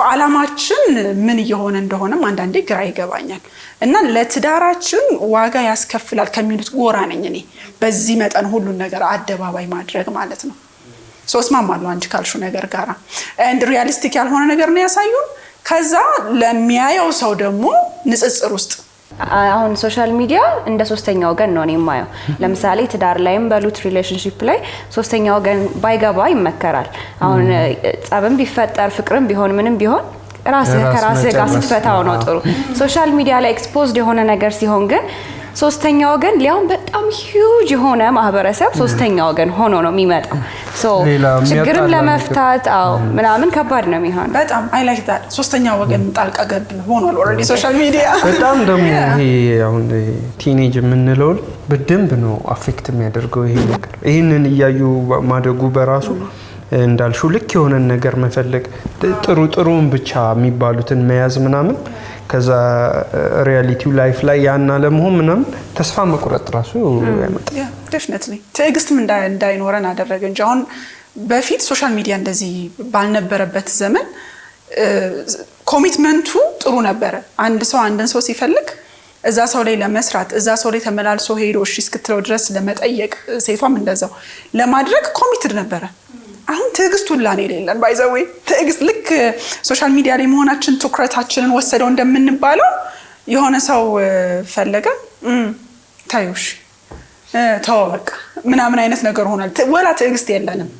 Speaker 1: አላማችን ምን እየሆነ እንደሆነም አንዳንዴ ግራ ይገባኛል። እና ለትዳራችን ዋጋ ያስከፍላል ከሚሉት ጎራ ነኝ እኔ። በዚህ መጠን ሁሉን ነገር አደባባይ ማድረግ ማለት ነው። እስማማለሁ አንቺ ካልሽው ነገር ጋራ and realistic ያልሆነ ነገር ነው ያሳዩን። ከዛ ለሚያየው ሰው ደግሞ ንጽጽር ውስጥ
Speaker 3: አሁን ሶሻል ሚዲያ እንደ ሶስተኛ ወገን ነው የማየው። ለምሳሌ ትዳር ላይም በሉት ሪሌሽንሺፕ ላይ ሶስተኛ ወገን ባይገባ ይመከራል። አሁን ጸብም ቢፈጠር ፍቅርም ቢሆን ምንም ቢሆን ከራስህ ጋር ስትፈታው ነው ጥሩ። ሶሻል ሚዲያ ላይ ኤክስፖዝድ የሆነ ነገር ሲሆን ግን ሶስተኛ ወገን ሊያውም በጣም ሂውጅ የሆነ ማህበረሰብ ሶስተኛ ወገን ሆኖ ነው የሚመጣው። ችግርም ለመፍታት ምናምን ከባድ ነው የሚሆነው።
Speaker 1: በጣም አይ ላይክ ዳት ሶስተኛ ወገን ጣልቃ ገብ ሆኗል ኦልሬዲ ሶሻል ሚዲያ።
Speaker 2: በጣም ደግሞ ይሄ አሁን ቲኔጅ የምንለው በደንብ ነው አፌክት የሚያደርገው ይሄ ነገር። ይሄንን እያዩ ማደጉ በራሱ እንዳልሽው ልክ የሆነ ነገር መፈለግ ጥሩን ብቻ የሚባሉትን መያዝ ምናምን ከዛ ሪያሊቲው ላይፍ ላይ ያና ለመሆን ምናምን ተስፋ መቁረጥ ራሱ ያመጣል።
Speaker 1: definitely ትዕግስትም እንዳይኖረን አደረገ እንጂ አሁን በፊት ሶሻል ሚዲያ እንደዚህ ባልነበረበት ዘመን ኮሚትመንቱ ጥሩ ነበረ። አንድን ሰው ሲፈልግ እዛ ሰው ላይ ለመስራት እዛ ሰው ላይ ተመላልሶ ሄዶ እሺ እስክትለው ድረስ ለመጠየቅ ሴቷም እንደዛው ለማድረግ ኮሚትድ ነበረ። አሁን ትዕግስቱ ላኔ የሌለን ባይዘው ትዕግስት ልክ ሶሻል ሚዲያ ላይ መሆናችን ትኩረታችንን ወሰደው እንደምንባለው የሆነ ሰው ፈለገ ታዩሽ ተወበቃ ምናምን አይነት ነገር ሆኗል። ወላ ትዕግስት የለንም።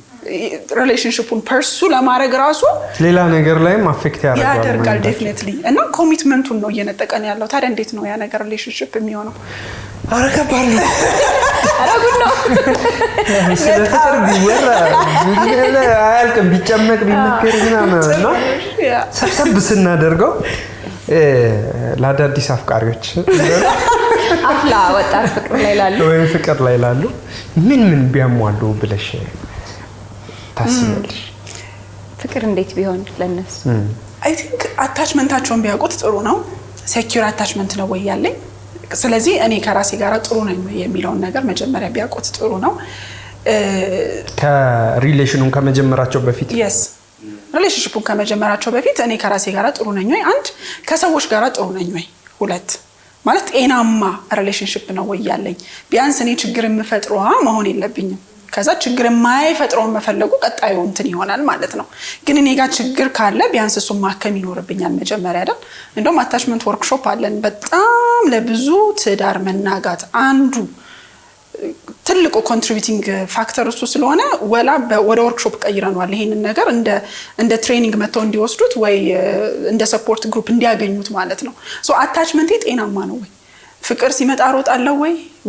Speaker 1: ሪሌሽንሺፑን ፐርሱ ለማድረግ ራሱ
Speaker 2: ሌላ ነገር ላይ አፌክት
Speaker 1: ያደርጋል ዴፊኒትሊ። እና ኮሚትመንቱን ነው እየነጠቀን ያለው። ታዲያ እንዴት ነው ያ ነገር ሪሌሽንሺፕ የሚሆነው?
Speaker 2: አረከባል ነው
Speaker 3: አረጉን ነው
Speaker 2: ስለፍቅር ቢወራ አያልቅም ቢጨመቅ ቢመከር ምናምን ሰብሰብ ስናደርገው ለአዳዲስ አፍቃሪዎች
Speaker 3: አፍላ ወጣት ፍቅር ላይ ላሉ
Speaker 2: ወይ ፍቅር ላይ ላሉ ምን ቢያሟሉ ብለሽ ታስቢያለሽ?
Speaker 3: ፍቅር እንዴት ቢሆን ለነሱ
Speaker 1: አይ ቲንክ አታችመንታቸውን ቢያውቁት ጥሩ ነው። ሴኩር አታችመንት ነው ወይ ያለኝ። ስለዚህ እኔ ከራሴ ጋር ጥሩ ነኝ የሚለውን ነገር መጀመሪያ ቢያውቁት ጥሩ ነው።
Speaker 2: ከሪሌሽኑን ከመጀመራቸው በፊት
Speaker 1: yes ሪሌሽንሺፑን ከመጀመራቸው በፊት እኔ ከራሴ ጋር ጥሩ ነኝ ወይ፣ አንድ ከሰዎች ጋር ጥሩ ነኝ ወይ፣ ሁለት ማለት ጤናማ ሪሌሽንሺፕ ነው ወይ ያለኝ። ቢያንስ እኔ ችግር የምፈጥረው መሆን የለብኝም። ከዛ ችግር የማይፈጥረው መፈለጉ ቀጣዩ እንትን ይሆናል ማለት ነው። ግን እኔ ጋር ችግር ካለ ቢያንስ እሱን ማከም ይኖርብኛል መጀመሪያ አይደል? እንደውም አታችመንት ወርክሾፕ አለን። በጣም ለብዙ ትዳር መናጋት አንዱ ትልቁ ኮንትሪቢዩቲንግ ፋክተር እሱ ስለሆነ ወላ ወደ ወርክሾፕ ቀይረናል። ይሄንን ነገር እንደ ትሬኒንግ መተው እንዲወስዱት ወይ እንደ ሰፖርት ግሩፕ እንዲያገኙት ማለት ነው። አታችመንት ጤናማ ነው ወይ? ፍቅር ሲመጣ ሮጣለሁ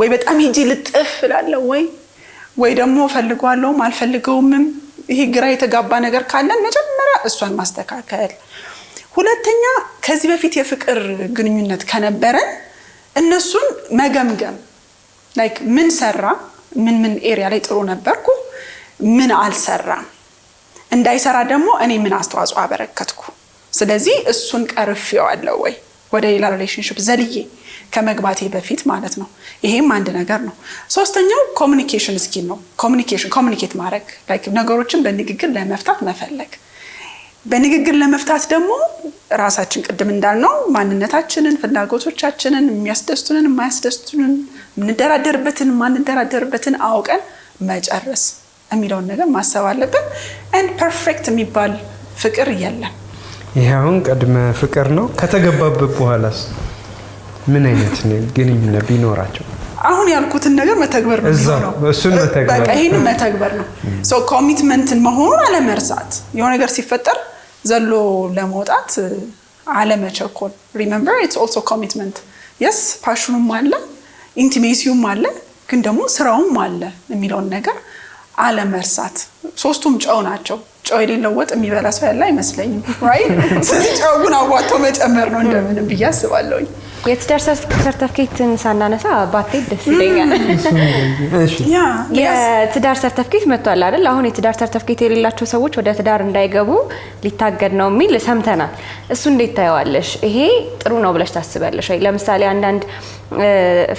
Speaker 1: ወይ በጣም ሄጂ ልጥፍ እላለሁ ወይ ደግሞ ፈልጓለሁም አልፈልገውምም። ይሄ ግራ የተጋባ ነገር ካለን መጀመሪያ እሷን ማስተካከል። ሁለተኛ ከዚህ በፊት የፍቅር ግንኙነት ከነበረን እነሱን መገምገም ላይክ ምን ሰራ፣ ምን ኤሪያ ላይ ጥሩ ነበርኩ፣ ምን አልሰራም፣ እንዳይሰራ ደግሞ እኔ ምን አስተዋጽኦ አበረከትኩ። ስለዚህ እሱን ቀርፌዋለሁ ወይ ወደ ሌላ ሪሌሽንሺፕ ዘልዬ ከመግባቴ በፊት ማለት ነው። ይሄም አንድ ነገር ነው። ሶስተኛው ኮሚኒኬሽን ስኪል ነው። ኮሚኒኬት ማድረግ ላይክ ነገሮችን በንግግር ለመፍታት መፈለግ። በንግግር ለመፍታት ደግሞ ራሳችን ቅድም እንዳልነው ማንነታችንን፣ ፍላጎቶቻችንን፣ የሚያስደስቱንን፣ የማያስደስቱንን፣ የምንደራደርበትን፣ የማንደራደርበትን አውቀን መጨረስ የሚለውን ነገር ማሰብ አለብን። and perfect የሚባል ፍቅር የለም።
Speaker 2: ይሄ አሁን ቅድመ ፍቅር ነው። ከተገባበት በኋላስ ምን አይነት ግንኙነት ቢኖራቸው?
Speaker 1: አሁን ያልኩትን ነገር መተግበር ነው የሚሆነው።
Speaker 2: እሱን መተግበር
Speaker 1: በቃ ይሄን መተግበር ነው። ሶ ኮሚትመንትን መሆኑን አለመርሳት፣ የሆነ ነገር ሲፈጠር ዘሎ ለመውጣት አለመቸኮል። ሪሜምበር ኢትስ ኦልሶ ኮሚትመንት። የስ ፓሽኑም አለ፣ ኢንቲሜሲውም አለ፣ ግን ደግሞ ስራውም አለ የሚለውን ነገር አለመርሳት። ሶስቱም ጨው ናቸው። ጨው የሌለው ወጥ የሚበላ ሰው ያለ አይመስለኝም። ራይት? ስለዚህ ጨውን አዋጥቶ መጨመር ነው እንደምንም ብዬ አስባለሁኝ።
Speaker 3: የትዳር ሰርተፍኬትን ሳናነሳ ባትሄድ ደስ ይለኛል። የትዳር ሰርተፍኬት መጥቷል አይደል? አሁን የትዳር ሰርተፍኬት የሌላቸው ሰዎች ወደ ትዳር እንዳይገቡ ሊታገድ ነው የሚል ሰምተናል። እሱ እንዴት ታየዋለሽ? ይሄ ጥሩ ነው ብለሽ ታስባለሽ ወይ? ለምሳሌ አንዳንድ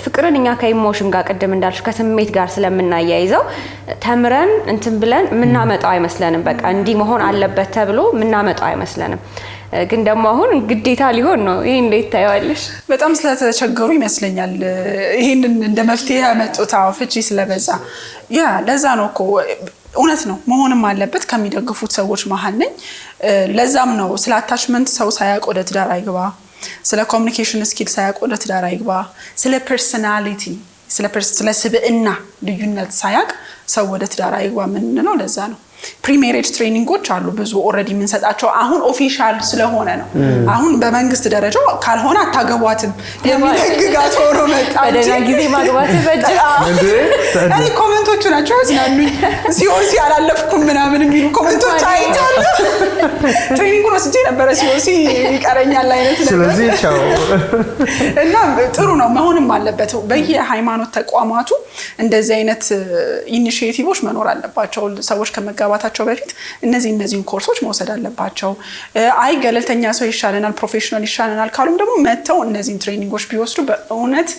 Speaker 3: ፍቅርን እኛ ከኢሞሽን ጋር ቅድም እንዳልሽ ከስሜት ጋር ስለምናያይዘው ተምረን እንትን ብለን የምናመጣው አይመስለንም። በቃ እንዲህ መሆን አለበት ተብሎ የምናመጣው አይመስለንም። ግን ደግሞ አሁን ግዴታ ሊሆን ነው። ይሄ እንዴት ታየዋለሽ?
Speaker 1: በጣም ስለተቸገሩ ይመስለኛል ይሄንን እንደ መፍትሄ ያመጡት። ፍቺ ስለበዛ ለዛ ነው እኮ እውነት ነው መሆንም አለበት። ከሚደግፉት ሰዎች መሀል ነኝ። ለዛም ነው ስለ አታችመንት ሰው ሳያውቅ ወደ ትዳር አይግባ፣ ስለ ኮሚኒኬሽን ስኪል ሳያውቅ ወደ ትዳር አይግባ፣ ስለ ፐርሰናሊቲ ስለ ስብዕና ልዩነት ሳያውቅ ሰው ወደ ትዳር አይግባ ምንለው ለዛ ነው። ፕሪሜሬጅ ትሬኒንጎች አሉ ብዙ ኦልሬዲ የምንሰጣቸው። አሁን ኦፊሻል ስለሆነ ነው። አሁን በመንግስት ደረጃ ካልሆነ አታገቧትም የሚደግጋት ሆኖ መጣ።
Speaker 3: በደህና ጊዜ ማግባት በጀ
Speaker 1: እኔ ኮሜንቶቹ ናቸው ያዝናኑኝ። ሲኦሲ አላለፍኩም ምናምን የሚሉ ኮሜንቶች አይቻለሁ። ትሬኒንጉን ወስጄ ነበረ ሲኦሲ ይቀረኛል አይነት ነገር።
Speaker 2: ስለዚህ ቻው
Speaker 1: እና ጥሩ ነው መሆንም አለበት። በየሃይማኖት ተቋማቱ እንደዚህ አይነት ኢኒሺዬቲቮች መኖር አለባቸው። ሰዎች ከመጋባታቸው በፊት እነዚህን ኮርሶች መውሰድ አለባቸው። አይ ገለልተኛ ሰው ይሻለናል፣ ፕሮፌሽናል ይሻለናል ካሉም ደግሞ መተው እነዚህን ትሬኒንጎች ቢወስዱ በእውነት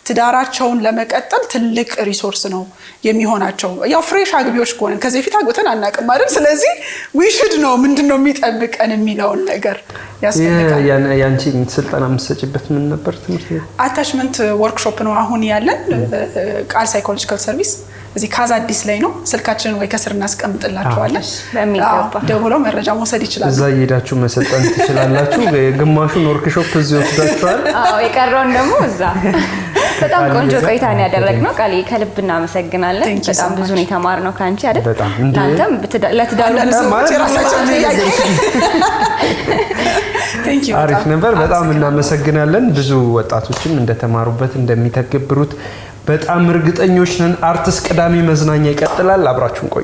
Speaker 1: ትዳራቸውን ለመቀጠል ትልቅ ሪሶርስ ነው የሚሆናቸው። ያው ፍሬሽ አግቢዎች ከሆነን ከዚህ በፊት አግብተን አናውቅም አይደል? ስለዚህ ዊሽድ ነው ምንድነው የሚጠብቀን የሚለውን ነገር ያስፈልጋል።
Speaker 2: ያንቺ ስልጠና የምትሰጪበት ምን ነበር ትምህርት?
Speaker 1: አታችመንት ወርክሾፕ ነው አሁን ያለን። ቃል ሳይኮሎጂካል ሰርቪስ እዚህ ካዛ አዲስ ላይ ነው። ስልካችንን ወይ ከስር እናስቀምጥላችኋለን።
Speaker 3: በሚገባ
Speaker 1: ደውለው መረጃ መውሰድ ይችላሉ።
Speaker 2: እዛ እየሄዳችሁ መሰልጠን ትችላላችሁ። ግማሹን ወርክሾፕ እዚህ ወስዳችኋል።
Speaker 3: የቀረውን ደግሞ እዛ። በጣም ቆንጆ ቆይታ ነው ያደረግነው። ቃል ከልብ እናመሰግናለን። በጣም ብዙ ነው የተማርነው ካንቺ አይደል? እናንተም ለትዳሩ
Speaker 1: ራሳቸው ጥያቄ
Speaker 2: አሪፍ ነበር። በጣም እናመሰግናለን። ብዙ ወጣቶችም እንደተማሩበት እንደሚተገብሩት በጣም እርግጠኞች ነን። አርትስ ቅዳሜ መዝናኛ ይቀጥላል። አብራችሁን ቆዩ።